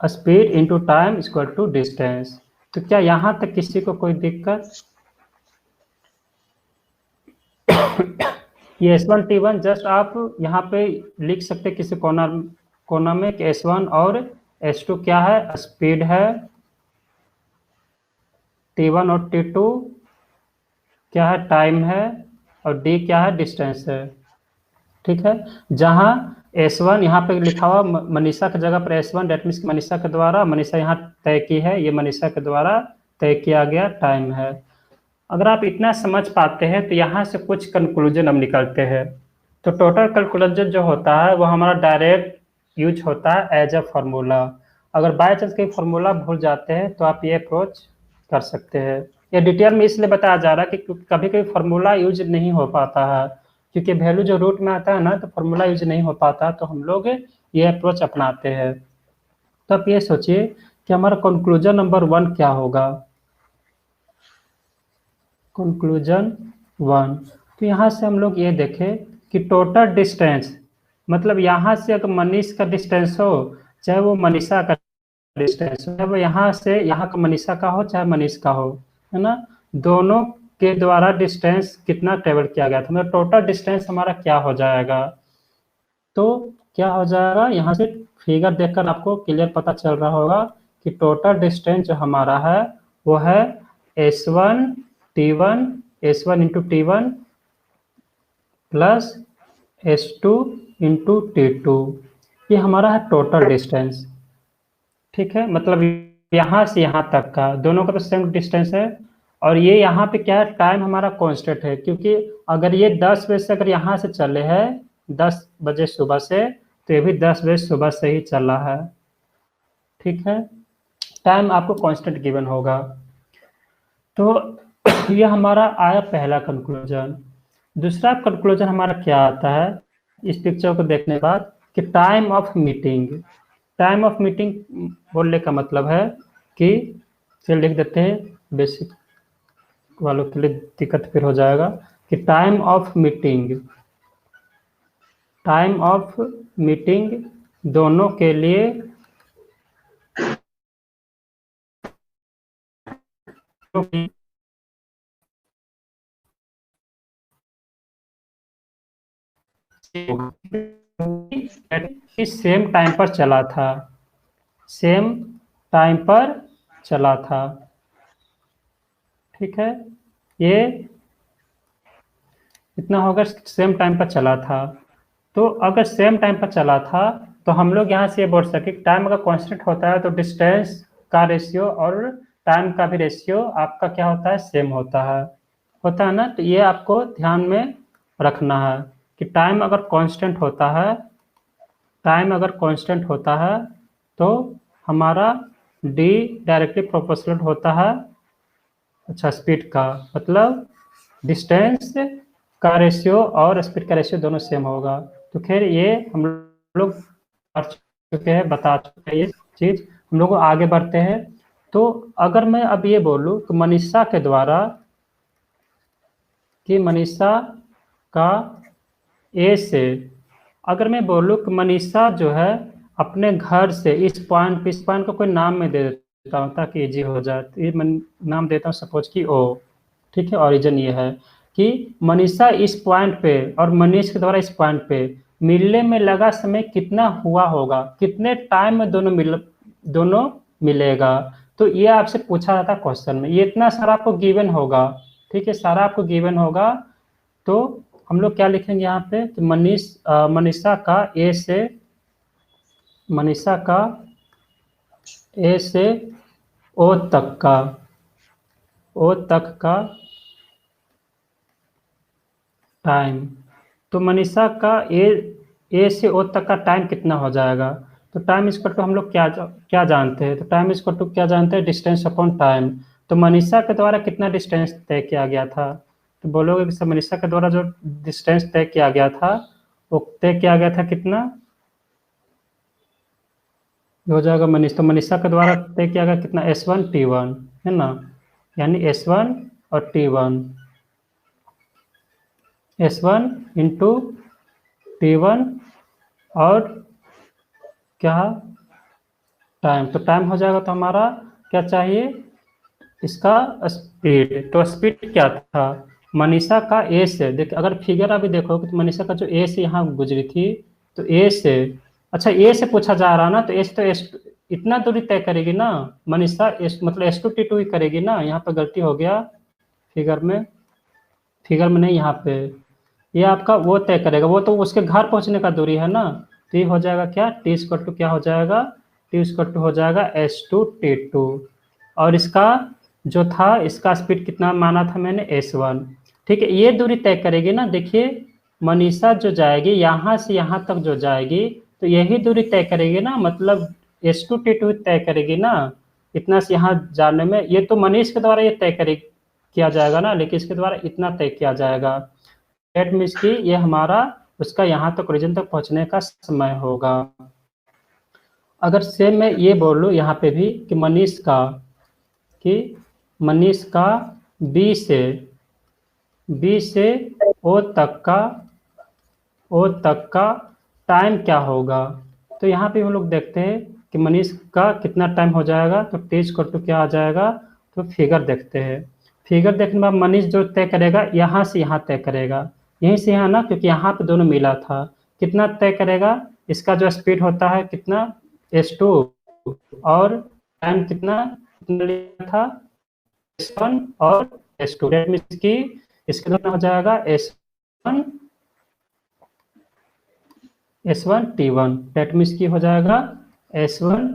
speed into time equal to distance. तो क्या यहाँ तक किसी को कोई दिक्कत? ये S1 T1 जस्ट आप यहाँ पे लिख सकते किसी कोना में कि S1 और S2 क्या है, स्पीड है, T1 और T2 क्या है, टाइम है, और D क्या है, डिस्टेंस है। ठीक है, जहाँ S1 यहाँ पे लिखा हुआ मनीषा की जगह पर S1, डेट मीन्स मनीषा के द्वारा, मनीषा यहाँ तय की है, ये मनीषा के द्वारा तय किया गया टाइम है। अगर आप इतना समझ पाते हैं तो यहाँ से कुछ कंक्लूजन हम निकलते हैं। तो टोटल कंक्लूजन जो होता है वो हमारा डायरेक्ट यूज होता है एज अ फार्मूला। अगर बाय चांस कहीं फार्मूला भूल जाते हैं तो आप ये अप्रोच कर सकते हैं। ये डिटेल में इसलिए बताया जा रहा है कि कभी कभी फार्मूला यूज नहीं हो पाता है, क्योंकि वैल्यू जो रूट में आता है ना, तो फार्मूला यूज नहीं हो पाता, तो हम लोग ये अप्रोच अपनाते हैं। तो आप ये सोचिए कि हमारा कंक्लूजन नंबर 1 क्या होगा। कंक्लूजन 1, तो यहाँ से हम लोग ये देखें कि टोटल डिस्टेंस, मतलब यहाँ से अगर मनीष का डिस्टेंस हो, चाहे वो मनीषा का डिस्टेंस हो, चाहे वो यहाँ से यहाँ का मनीषा का हो, चाहे मनीष का हो, है ना, दोनों के द्वारा डिस्टेंस कितना ट्रेवल किया गया था, मतलब टोटल डिस्टेंस हमारा क्या हो जाएगा। तो क्या हो जाएगा, यहाँ से फिगर देखकर आपको क्लियर पता चल रहा होगा कि टोटल डिस्टेंस जो हमारा है वो है S1 T1, S1 into T1 plus S2 into T2, ये हमारा है टोटल डिस्टेंस। ठीक है, मतलब यहाँ से यहाँ तक का दोनों का तो सेम डिस्टेंस है। और ये यहाँ पे क्या है, टाइम हमारा कांस्टेंट है, क्योंकि अगर ये 10 बजे से अगर यहाँ से चले हैं 10 बजे सुबह से, तो ये भी 10 बजे सुबह से ही चला है। ठीक है, टाइम आपको कांस्टेंट गिवन होगा। तो ये हमारा आया पहला कंक्लूजन। दूसरा कंक्लूजन हमारा क्या आता है इस पिक्चर को देखने के बाद, कि time of meeting. Time of meeting बोलने का मतलब है कि, फिर लिख देते हैं, बेसिक वालों के लिए दिक्कत फिर हो जाएगा, कि टाइम ऑफ मीटिंग दोनों के लिए सेम टाइम पर चला था, सेम टाइम पर चला था। ठीक है, ये इतना होगा, सेम टाइम पर चला था। तो अगर सेम टाइम पर चला था तो हम लोग यहाँ से ये बोल सके टाइम अगर कांस्टेंट होता है तो डिस्टेंस का रेशियो और टाइम का भी रेशियो आपका क्या होता है, सेम होता है ना। तो ये आपको ध्यान में रखना है कि टाइम अगर कांस्टेंट होता है तो हमारा d डायरेक्टली प्रोपोर्शनल होता है, अच्छा, स्पीड का, मतलब डिस्टेंस का रेशियो और स्पीड का रेशियो दोनों सेम होगा। तो खैर ये हम लोग पढ़ चुके हैं, बता चुके हैं ये चीज। हम लोग आगे बढ़ते हैं। तो अगर मैं अब ये बोलूँ कि मनीषा का ए से, अगर मैं बोलूँ कि मनीषा जो है अपने घर से इस पॉइंट को कोई नाम में दे देता हूँ ताकि इजी हो जाए, तो ये नाम देता हूँ सपोज कि O। ठीक है, ओरिजिन ये है कि मनीषा इस पॉइंट पे और मनीष के द्वारा इस पॉइंट पे मिलने में लगा समय कितना हुआ होगा, कितने टाइम में दोनों मिलेगा। तो ये आपसे पूछा जाता क्वेश्चन में, ये इतना सारा आपको गिवन होगा। ठीक है, सारा आपको गिवन होगा। तो हम लोग क्या लिखेंगे यहाँ पे कि मनीषा का ए से ओ तक का ओ तक का टाइम। तो मनीषा का ए से ओ तक का टाइम कितना हो जाएगा? तो टाइम इक्वल टू हम लोग क्या जानते हैं? तो टाइम इक्वल टू क्या जानते हैं? Distance upon time. तो मनीषा के द्वारा कितना डिस्टेंस तय किया गया था? तो बोलोगे कि सर मनीषा के द्वारा जो डिस्टेंस तय किया गया था वो तय किया गया था कितना? ये हो जाएगा मनीष, तो मनीषा के द्वारा तय किया गया कितना? S1 T1 है ना, यानी S1 और T1, S1 इंटू T1 और क्या टाइम। तो टाइम हो जाएगा, तो हमारा क्या चाहिए? इसका स्पीड। तो स्पीड क्या था? मनीषा का ए से, देख अगर फिगर अभी देखोगे तो मनीषा का जो ए से यहाँ गुजरी थी, तो ए से, अच्छा ए से पूछा जा रहा ना, तो ए से तो एस इतना दूरी तय करेगी ना मनीषा, एस मतलब S2 T2 ही करेगी ना। यहाँ पे गलती हो गया, फिगर में, फिगर में नहीं, यहाँ पे ये आपका वो तय करेगा, वो तो उसके घर पहुंचने का दूरी है ना। तो ये हो जाएगा क्या? टी स्क्वायर टू क्या हो जाएगा? टी स्क्वायर टू हो जाएगा S2T2। और इसका जो था, इसका स्पीड कितना माना था मैंने? S1। ठीक है, ये दूरी तय करेगी ना। देखिए मनीषा जो जाएगी यहाँ से यहाँ तक जो जाएगी, तो यही दूरी तय करेगी ना, मतलब S2T2 तय करेगी ना। इतना से यहाँ जाने में, ये तो मनीष के द्वारा ये तय करे किया जाएगा ना, लेकिन इसके द्वारा इतना तय किया जाएगा। डेट मीन्स कि ये हमारा उसका यहाँ तक ओरिजिन तक पहुँचने का समय होगा। अगर सेम मैं ये बोलूँ यहाँ पे भी कि कि मनीष का बी से ओ तक का टाइम क्या होगा? तो यहाँ पे हम लोग देखते हैं कि मनीष का कितना टाइम हो जाएगा। तो टी इक्वल टू क्या आ जाएगा? तो फिगर देखते हैं। फिगर देखने के बाद मनीष जो तय करेगा यहाँ से यहाँ तय करेगा, यहीं से यहाँ ना, क्योंकि यहाँ पे दोनों मिला था। कितना तय करेगा? इसका जो स्पीड होता है कितना? S2। और टाइम कितना कितना लिया था? S1 और S2। दैट मीन्स कि इसके दोनों हो जाएगा S1 T1। दैट मीन्स की हो जाएगा S1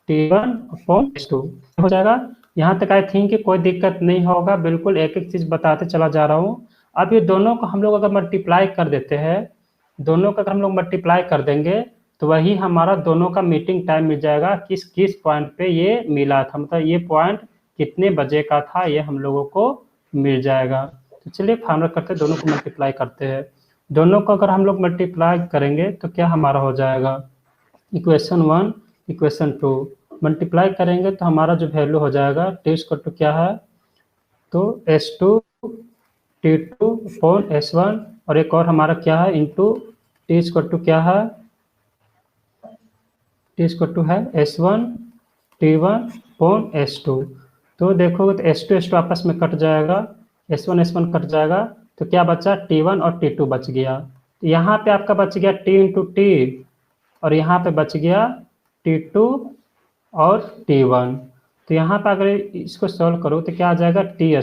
T1 अपॉन S2 हो जाएगा। यहाँ तक आई थिंक कि कोई दिक्कत नहीं होगा, बिल्कुल एक एक चीज बताते चला जा रहा हूँ। अब ये दोनों को हम लोग अगर मल्टीप्लाई कर देते हैं, दोनों का अगर हम लोग मल्टीप्लाई कर देंगे, तो वही हमारा दोनों का मीटिंग टाइम मिल जाएगा, किस किस पॉइंट पे ये मिला था, मतलब ये पॉइंट कितने बजे का था, ये हम लोगों को मिल जाएगा। तो चलिए फाइनल करते हैं, दोनों को मल्टीप्लाई करते हैं। दोनों को अगर हम लोग मल्टीप्लाई करेंगे तो क्या हमारा हो जाएगा? इक्वेशन 1 इक्वेशन 2 मल्टीप्लाई करेंगे तो हमारा जो वैल्यू हो जाएगा टी इक्वल टू क्या है? तो S2T2 अपॉन S1, और एक और हमारा क्या है? इंटू टी इक्वल टू क्या है? टी इक्वल टू है S1T1 अपॉन S2। तो देखोगे तो S2 आपस में कट जाएगा, S1 कट जाएगा, तो क्या बचा? T1 और T2 बच गया। तो यहाँ पे आपका बच गया T इंटू टी, और यहाँ पे बच गया T2 और T1। तो यहाँ पे अगर इसको सॉल्व करो तो क्या आ जाएगा? टी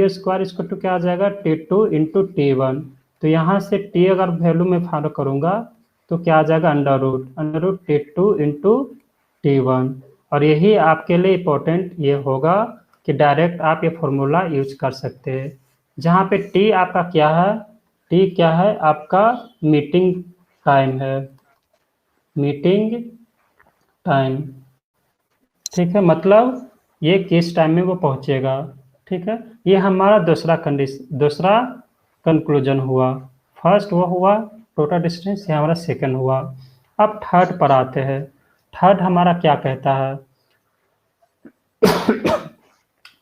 स्क्वायर इसको टू क्या आ जाएगा? T2 into T1। तो यहाँ से T अगर वैल्यू में फाइंड करूँगा तो क्या आ जाएगा? Under root T2 into T1। और यही आपके लिए इम्पोर्टेंट ये होगा कि डायरेक्ट आप ये फॉर्मूला यूज कर सकते हैं, जहाँ पे T आपका क्या है? T क्या है? आपका मीटिंग टाइम है, मीटिंग टाइम। ठीक है, मतलब ये किस टाइम में वो पहुंचेगा। ठीक है, ये हमारा दूसरा कंक्लूजन हुआ। फर्स्ट वो हुआ टोटल डिस्टेंस, ये हमारा सेकंड हुआ। अब थर्ड पर आते हैं। थर्ड हमारा क्या कहता है?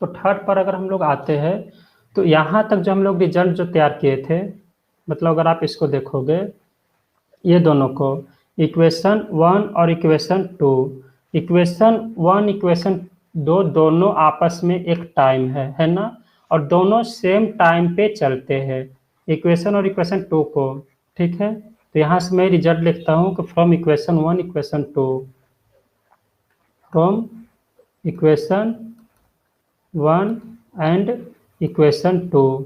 तो थर्ड पर अगर हम लोग आते हैं, तो यहाँ तक जो हम लोग रिजल्ट जो तैयार किए थे, मतलब अगर आप इसको देखोगे, ये दोनों को, इक्वेशन 1 और इक्वेशन 2, इक्वेशन 1 इक्वेशन 2 दोनों आपस में एक टाइम है ना, और दोनों सेम टाइम पे चलते हैं, इक्वेशन और इक्वेशन 2 को। ठीक है, तो यहाँ से मैं रिजल्ट लिखता हूँ कि from equation 1 equation 2, from equation 1 and equation 2,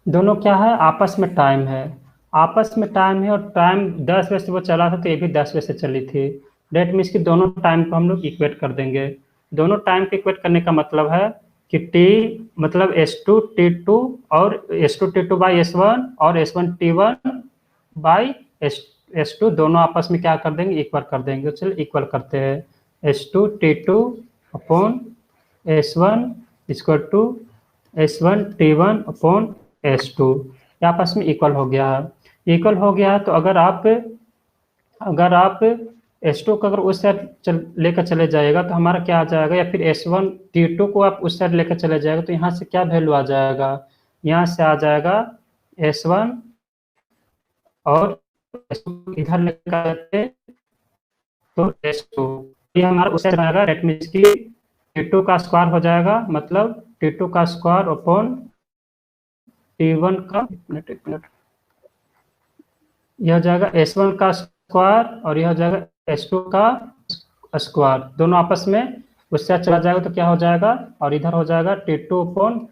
दोनों क्या है? आपस में टाइम है, आपस में टाइम है, और टाइम 10 बजे से वो चला था तो ये भी 10 बजे से चली थी। डेट मीन्स कि दोनों टाइम को हम लोग इक्वेट कर देंगे। दोनों टाइम को इक्वेट करने का मतलब है कि टी मतलब S2 T2 और S2 T2 बाई S1 और S1 T1 बाई S2 दोनों आपस में क्या कर देंगे, इक्वल कर देंगे। चलिए इक्वल करते हैं। S2 T2 upon S1 equal to S1 T1 upon S2, ये आपस में इक्वल हो गया है। इक्वल हो गया है तो अगर आप S2 को अगर उस साइड लेकर चले जाएगा तो हमारा क्या आ जाएगा, या फिर S1 T2 को आप उस साइड लेकर चले जाएगा तो यहाँ से क्या वैल्यू आ जाएगा, यहाँ से आ जाएगा S1 और S2 इधर लेकर आते तो S2, ये हमारा उस साइड आएगा। डेट मीन्स की T2 का स्क्वायर हो जाएगा, मतलब T2 का स्क्वायर अपॉन T1 का, एक मिनट, यह हो जाएगा S1 का स्क्वायर और यह हो जाएगा S2 का स्क्वायर, दोनों आपस में उससे चला जाएगा तो क्या हो जाएगा, और इधर हो जाएगा T2 अपॉन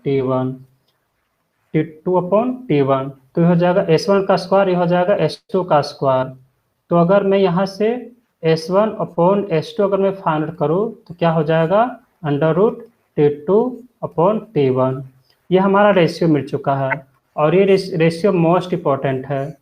T1 तो यह हो जाएगा S1 का स्क्वायर, यह हो जाएगा S2 का स्क्वायर। तो अगर मैं यहाँ से S1 अपॉन S2 अगर मैं फाइंड करूँ तो क्या हो जाएगा, under root T2 upon T1। ये हमारा रेशियो मिल चुका है और ये रेशियो मोस्ट इम्पोर्टेंट है।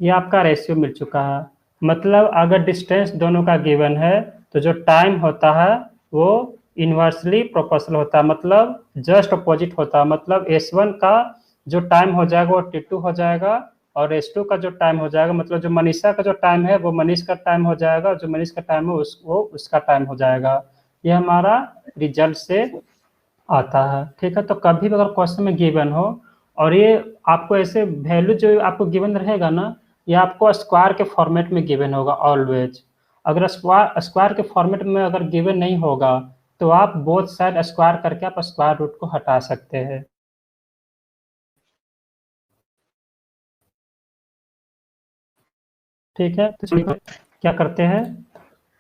ये आपका रेशियो मिल चुका है, मतलब अगर डिस्टेंस दोनों का गिवन है तो जो टाइम होता है वो इन्वर्सली प्रोपोर्शनल होता है, मतलब जस्ट अपोजिट होता है। मतलब S1 का जो टाइम हो जाएगा वो T2 हो जाएगा और S2 का जो टाइम हो जाएगा, मतलब जो मनीषा का जो टाइम है वो मनीष का टाइम हो जाएगा, जो मनीष का टाइम है वो उसका टाइम हो जाएगा। ये हमारा रिजल्ट से आता है। ठीक है, तो कभी भी अगर क्वेश्चन में गिवन हो और ये आपको ऐसे वैल्यू जो आपको गिवन रहेगा ना, ये आपको स्क्वायर के फॉर्मेट में गिवन होगा ऑलवेज। अगर स्क्वायर स्क्वायर के फॉर्मेट में अगर गिवन नहीं होगा तो आप बोथ साइड स्क्वायर करके आप स्क्वायर रूट को हटा सकते हैं। ठीक है, तो चलिए क्या करते हैं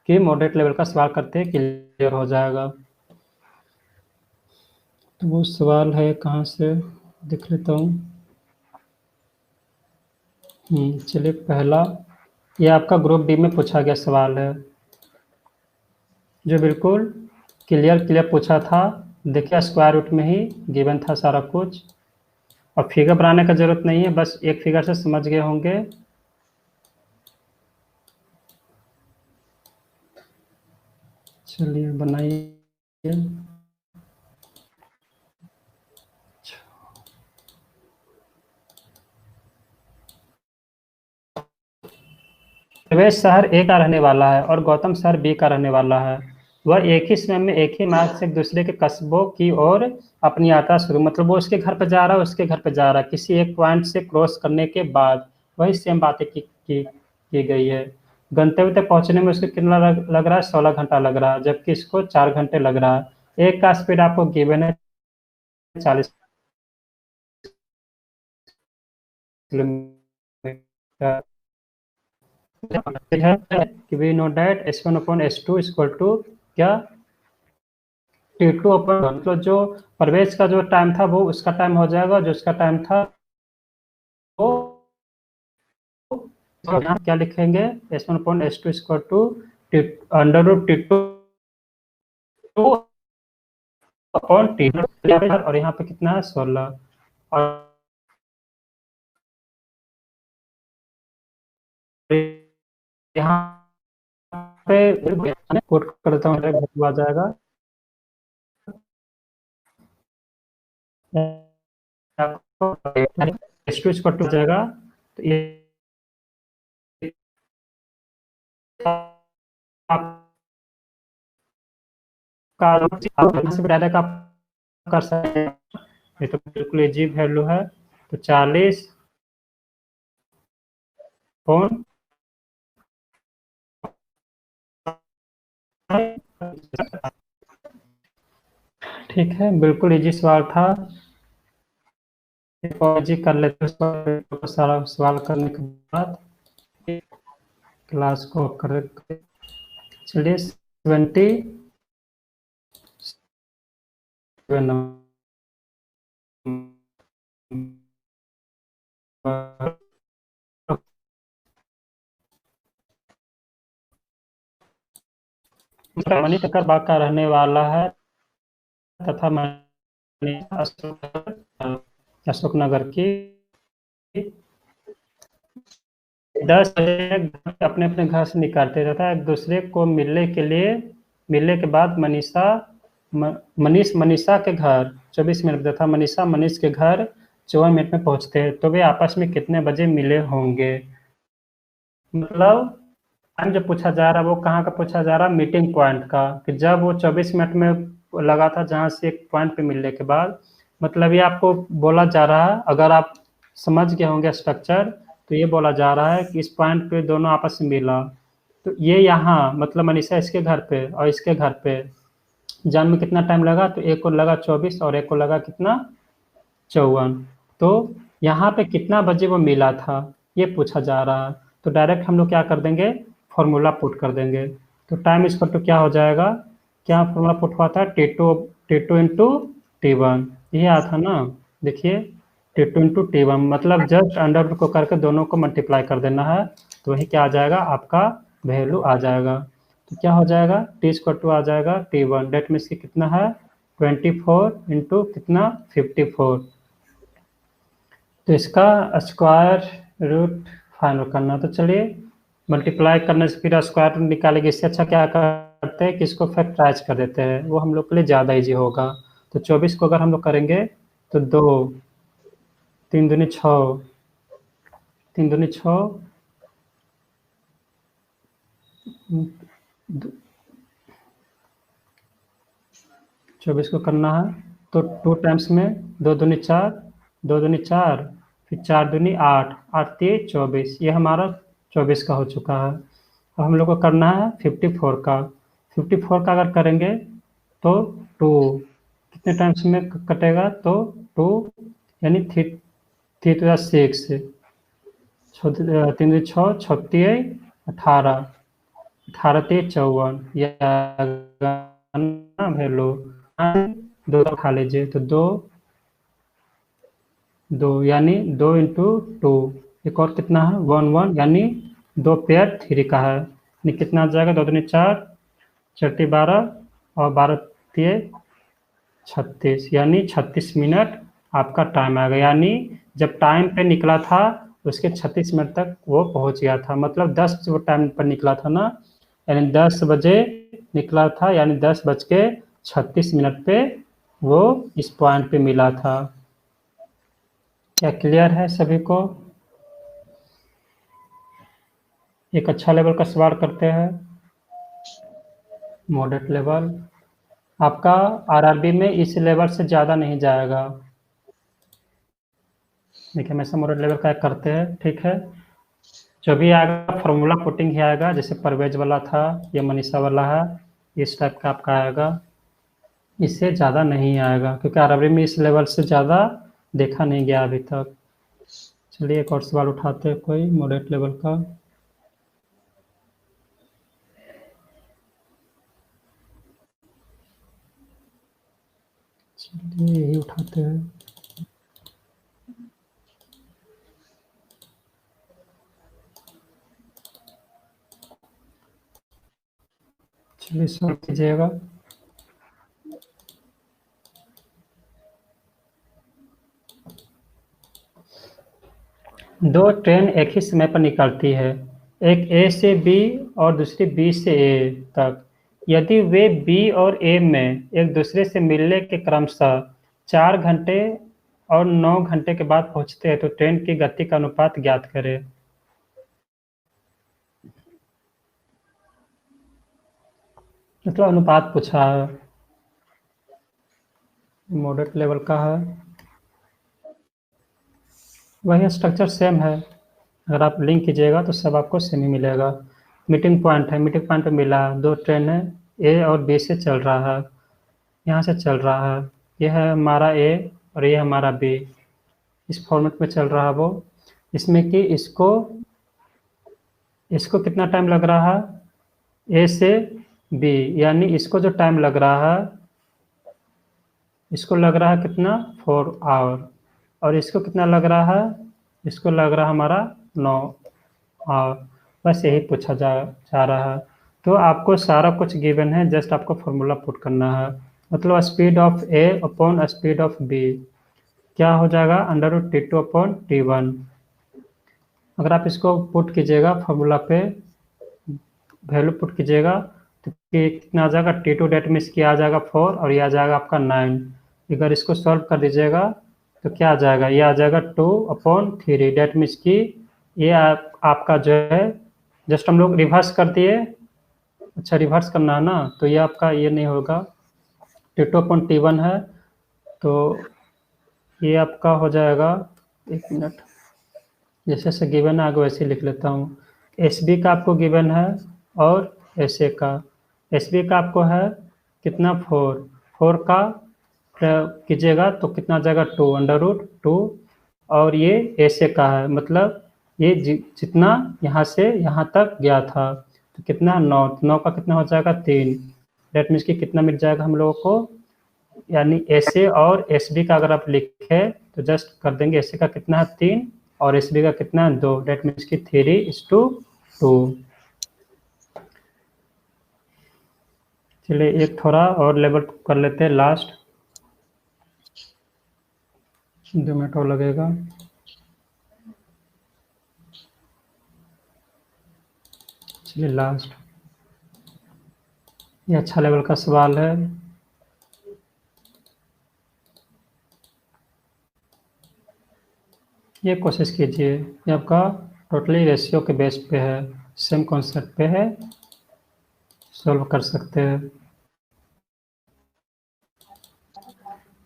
कि मॉडरेट लेवल का सवाल करते हैं, क्लियर हो जाएगा। तो वो सवाल है, कहाँ से देख लेता हूँ। चलिए पहला, ये आपका ग्रुप डी में पूछा गया सवाल है जो बिल्कुल क्लियर क्लियर पूछा था। देखिए स्क्वायर रूट में ही गिवन था सारा कुछ, और फिगर बनाने का जरूरत नहीं है, बस एक फिगर से समझ गए होंगे। चलिए बनाइए। प्रवेश शहर ए का रहने वाला है और गौतम शहर बी का रहने वाला है। वह एक ही समय में एक ही मार्ग से एक दूसरे के कस्बों की ओर अपनी यात्रा शुरू, मतलब वो उसके घर पे जा रहा है, उसके घर पे जा रहा है, किसी एक पॉइंट से क्रॉस करने के बाद वही सेम बातें की गई है। गंतव्य तक पहुंचने में उसको कितना लग रहा है, 16 घंटा लग रहा है, जबकि इसको 4 घंटे लग रहा है। एक का स्पीड आपको गिवन है 40 किलोमीटर है कि we know that S1 upon S2 equal to क्या, T2 अपॉन, मतलब जो प्रवेश का जो टाइम था वो उसका टाइम हो जाएगा, जो उसका टाइम था वो, तो यहाँ क्या लिखेंगे, S1 upon S2 equal to under root T2 upon T2, और यहाँ पे कितना है 16, और यहाँ पे कोट कर देता हूँ, आ जाएगा S2 इक्वल टू जाएगा, तो ये आपका से डायरेक्ट आप कर सकते हैं, ये तो बिल्कुल इजी वैल्यू है। तो 40 फोन, ठीक है, बिल्कुल इजी सवाल था। इजी कर लेते हैं सारा सवाल करने के बाद क्लास को कर, चलिए 77 नंबर मणिकर्णिका का रहने वाला है तथा मनीषा अशोकनगर की 10 बजे अपने अपने घर से निकलते तथा एक दूसरे को मिलने के बाद मनीषा के घर 24 मिनट तथा मनीषा मनीष के घर 54 मिनट में पहुंचते हैं, तो वे आपस में कितने बजे मिले होंगे। मतलब टाइम जो पूछा जा रहा है वो कहाँ का पूछा जा रहा है, मीटिंग पॉइंट का, कि जब वो 24 मिनट में लगा था जहाँ से एक पॉइंट पे मिलने के बाद। मतलब ये आपको बोला जा रहा है, अगर आप समझ गए होंगे स्ट्रक्चर, तो ये बोला जा रहा है कि इस पॉइंट पे दोनों आपस में मिला, तो ये यहाँ मतलब मनीषा इसके घर पे और इसके घर पे जाने में कितना टाइम लगा, तो एक को लगा 24 और एक को लगा कितना 54। तो यहाँ पे कितना बजे वो मिला था ये पूछा जा रहा है, तो डायरेक्ट हम लोग क्या कर देंगे, फॉर्मूला पुट कर देंगे। तो टाइम इस पर तो क्या हो जाएगा, क्या फॉर्मूला पुट हुआ था, T2 इंटू T1, ये आया था ना। देखिए T2 इंटू T1 मतलब जस्ट अंडर रूट को करके दोनों को मल्टीप्लाई कर देना है, तो वही क्या आ जाएगा, आपका वैल्यू आ जाएगा। तो क्या हो जाएगा, T² आ जाएगा T1, डेट मीन्स की कितना है 24 इंटू कितना 54। तो इसका स्क्वायर रूट फाइंड करना, तो चलिए मल्टीप्लाई करने से फिर स्क्वायर रूट निकालेंगे। इससे अच्छा क्या करते हैं कि इसको फैक्टराइज कर देते हैं, वो हम लोग के लिए ज़्यादा इजी होगा। तो 24 को अगर हम लोग करेंगे तो 2 3 दूनी 6, 3 दूनी 6, 24 को करना है तो 2 टाइम्स में 2 दूनी 4, 2 दूनी 4, फिर 4 दूनी 8, 8 3 24, ये हमारा 24 का हो चुका है। अब हम लोग को करना है 54 का। 54 का अगर करेंगे तो 2 कितने टाइम्स में कटेगा, तो 2 यानी 3 3 तो 6, 3 6 36 18, 18 3 54, यह वैल्यू दो खा लीजिए, तो 2 2 यानी 2 इंटू 2, एक और कितना है 1 1, यानी 2 पेयर 3 का है, यानी कितना आ जाएगा, 2 दूनी 4, 4 12 और 12 3 36, यानी 36 मिनट आपका टाइम आएगा। यानी जब टाइम पे निकला था उसके 36 मिनट तक वो पहुंच गया था, मतलब 10 बजे वो टाइम पर निकला था ना, यानी 10 बजे निकला था, यानी 10:36 पे वो इस पॉइंट पे मिला था। क्या क्लियर है सभी को। एक अच्छा लेवल का सवाल करते हैं, मॉडरेट लेवल। आपका आरआरबी में इस लेवल से ज़्यादा नहीं जाएगा। देखिए हमेशा मॉडरेट लेवल का करते हैं, ठीक है। जो भी आएगा फॉर्मूला पुटिंग ही आएगा, जैसे परवेज वाला था, ये मनीषा वाला है, इस टाइप का आपका आएगा, इससे ज़्यादा नहीं आएगा, क्योंकि आरआरबी में इस लेवल से ज़्यादा देखा नहीं गया अभी तक। चलिए एक और सवाल उठाते हैं कोई मॉडरेट लेवल का। चलिए यही उठाते हैं। चलिए सॉल्व कीजिएगा। दो ट्रेन एक ही समय पर निकलती है, एक ए से बी और दूसरी बी से ए तक। यदि वे बी और ए में एक दूसरे से मिलने के क्रमशः 4 घंटे और 9 घंटे के बाद पहुंचते हैं, तो ट्रेन की गति का अनुपात ज्ञात करें। मतलब अनुपात पूछा है, मॉडरेट लेवल का है, वही स्ट्रक्चर सेम है। अगर आप लिंक कीजिएगा तो सब आपको सेम ही मिलेगा। मीटिंग पॉइंट है, मीटिंग पॉइंट पे मिला, दो ट्रेन है, ए और बी से चल रहा है, यहाँ से चल रहा है, यह है हमारा ए और ये हमारा बी, इस फॉर्मेट में चल रहा है वो। इसमें कि इसको कितना टाइम लग रहा है ए से बी, यानी इसको जो टाइम लग रहा है, इसको लग रहा है कितना 4 आवर, और इसको कितना लग रहा है, इसको लग रहा है हमारा 9 आवर। बस यही पूछा जा रहा है। तो आपको सारा कुछ गिवन है, जस्ट आपको फॉर्मूला पुट करना है। मतलब speed of A upon speed of B क्या हो जाएगा, under root T2 upon T1। अगर आप इसको पुट कीजिएगा फॉर्मूला पे, वैल्यू पुट कीजिएगा तो कितना आ जाएगा, T2 डेट मीन्स की आ जाएगा 4 और ये आ जाएगा आपका 9। अगर इसको सॉल्व कर दीजिएगा तो क्या आ जाएगा, ये आ जाएगा 2/3 डेट मीन्स की ये आपका जो है, जस्ट हम लोग रिवर्स कर दिए। अच्छा रिवर्स करना है ना, तो ये आपका ये नहीं होगा, T2/T1 है, तो ये आपका हो जाएगा, 1 मिनट, जैसे से गिवन है आगे वैसे ही लिख लेता हूँ। एस बी का आपको गिवन है और एस ए का। एस बी का आपको है कितना, 4 का कीजिएगा तो कितना आ जाएगा, 2 और ये एस ए का है, मतलब ये जितना यहाँ से यहाँ तक गया था तो कितना, 9 का कितना हो जाएगा, 3। डेट मीन्स कि कितना मिल जाएगा हम लोगों को, यानी एस ए और एस बी का अगर आप लिखे तो जस्ट कर देंगे, एस ए का कितना है 3 और एस बी का कितना है 2, डेट मीन्स की 3:2। चलिए एक थोड़ा और लेवल कर लेते हैं लास्ट, 2 मिनट और लगेगा। चलिए लास्ट, ये अच्छा लेवल का सवाल है। ये कोशिश कीजिए, ये आपका टोटली रेशियो के बेस पे है, सेम कॉन्सेप्ट पे है, सॉल्व कर सकते हैं।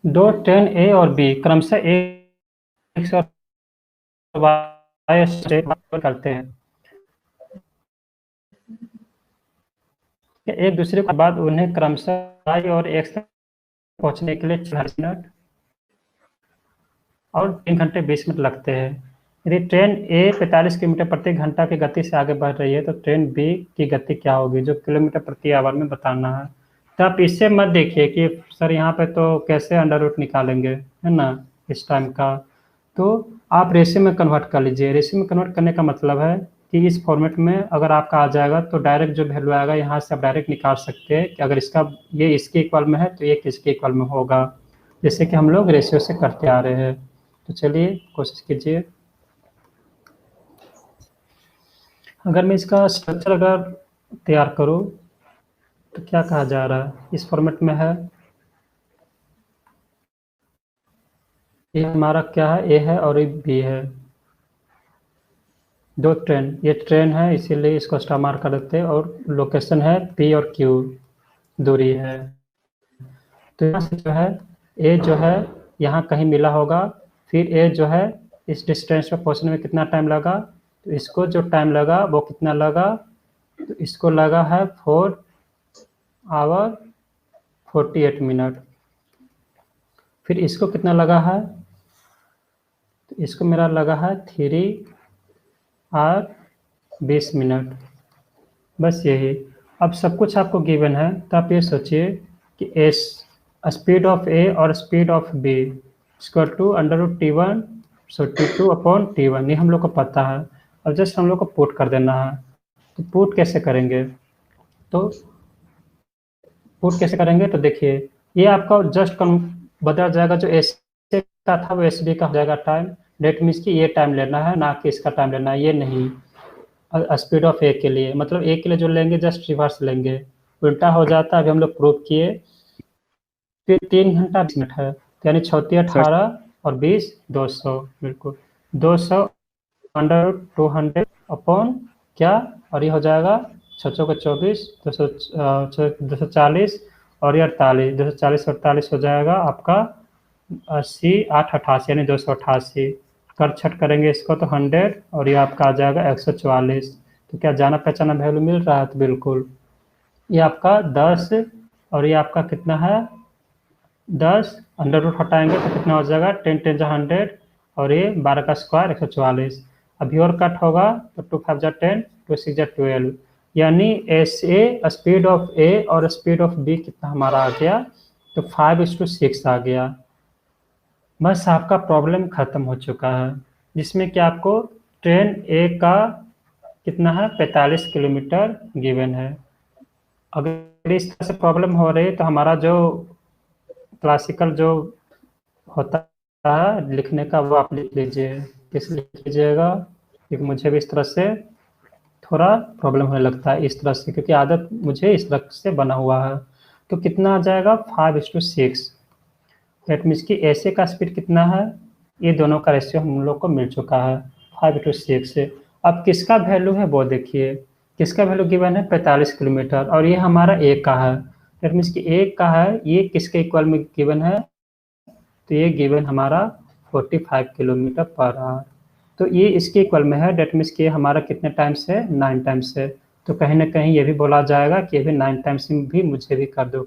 दो ट्रेन ए और बी क्रमशः एक और वाई से करते हैं, एक दूसरे के बाद उन्हें क्रमशः वाई और एक्स तक पहुंचने के लिए 40 मिनट और 3 घंटे 20 मिनट लगते हैं। यदि ट्रेन ए 45 किलोमीटर प्रति घंटा की गति से आगे बढ़ रही है तो ट्रेन बी की गति क्या होगी, जो किलोमीटर प्रति आवर में बताना है। तो आप इससे मत देखिए कि सर यहाँ पे तो कैसे अंडर रूट निकालेंगे, है ना, इस टाइम का। तो आप रेशियो में कन्वर्ट कर लीजिए। रेशियो में कन्वर्ट करने का मतलब है कि इस फॉर्मेट में अगर आपका आ जाएगा तो डायरेक्ट जो वैल्यू आएगा यहाँ से आप डायरेक्ट निकाल सकते हैं कि अगर इसका ये इसके इक्वल में है तो ये किसके इक्वल में होगा, जैसे कि हम लोग रेशियो से करते आ रहे हैं। तो चलिए कोशिश कीजिए। अगर मैं इसका स्ट्रक्चर अगर तैयार करूँ तो क्या कहा जा रहा है, इस फॉर्मेट में है, ये हमारा क्या है, ए है और ये बी है, दो ट्रेन, ये ट्रेन है इसीलिए इसको स्टार मार्क कर देते हैं, और लोकेशन है पी और क्यू दूरी है। तो यहाँ से जो है ए जो है यहाँ कहीं मिला होगा, फिर ए जो है इस डिस्टेंस पे पहुँचने में कितना टाइम लगा, तो इसको जो टाइम लगा वो कितना लगा, तो इसको लगा है 4 आवर 48 मिनट। फिर इसको कितना लगा है, तो इसको मेरा लगा है 3 आवर 20 मिनट। बस यही। अब सब कुछ आपको गिवन है तो आप ये सोचिए कि एस स्पीड ऑफ ए और speed of B equal to under root T1 so T2/T1, ये हम लोग को पता है। अब जस्ट हम लोग को पुट कर देना है। तो पुट कैसे करेंगे, तो पुट कैसे करेंगे, तो देखिए ये आपका जस्ट बदल जाएगा, जो एस का था वो एस बी का हो जाएगा टाइम। डेट मीन्स कि ये टाइम लेना है, ना कि इसका टाइम लेना है, ये नहीं। स्पीड ऑफ ए के लिए मतलब ए के लिए जो लेंगे जस्ट रिवर्स लेंगे, उल्टा हो जाता है। अभी हम लोग प्रूव किए। फिर 3 घंटा 20 मिनट है, तो यानी 36 18 और 20 200, बिल्कुल 200 अंडर 200 अपॉन क्या, और ये हो जाएगा 6 को 24 240 और ये 48 240 48 हो जाएगा आपका 80 8 88 यानी 288। कर छट करेंगे इसको तो 100 और ये आपका आ जाएगा 144। तो क्या जाना पहचाना वैल्यू मिल रहा है, तो बिल्कुल ये आपका 10 और ये आपका कितना है 10, अंडर रूट हटाएंगे तो कितना हो जाएगा 10 10 100 और ये 12 का स्क्वायर 144। अभी और कट होगा तो 2 5 जा 10 2 6 जा 12, यानी S A speed of A और स्पीड ऑफ बी कितना हमारा आ गया, तो 5:6 आ गया। बस आपका प्रॉब्लम खत्म हो चुका है, जिसमें कि आपको ट्रेन ए का कितना है 45 किलोमीटर गिवन है। अगर इस तरह से प्रॉब्लम हो रही है तो हमारा जो क्लासिकल जो होता है लिखने का वो आप लिख लीजिए। किस लिख लीजिएगा, क्योंकि मुझे भी इस तरह से थोड़ा प्रॉब्लम होने लगता है इस तरह से, क्योंकि आदत मुझे इस तरह से बना हुआ है। तो कितना आ जाएगा 5:6। दैट मीन्स कि ऐसे का स्पीड कितना है, ये दोनों का रेशियो हम लोग को मिल चुका है 5:6 से। अब किसका वैल्यू है वो देखिए, किसका वैल्यू गिवन है 45 किलोमीटर, और ये हमारा ए का है। दैट मीन्स कि ए का है, ये किसके इक्वल में गिवन है, तो ये गिवन हमारा 45 किलोमीटर पर आवर। तो ये इसके इक्वल में है। डेट मीन्स कि हमारा कितने टाइम्स है, 9 टाइम्स है। तो कहीं ना कहीं ये भी बोला जाएगा कि ये भी 9 टाइम्स भी मुझे भी कर दो।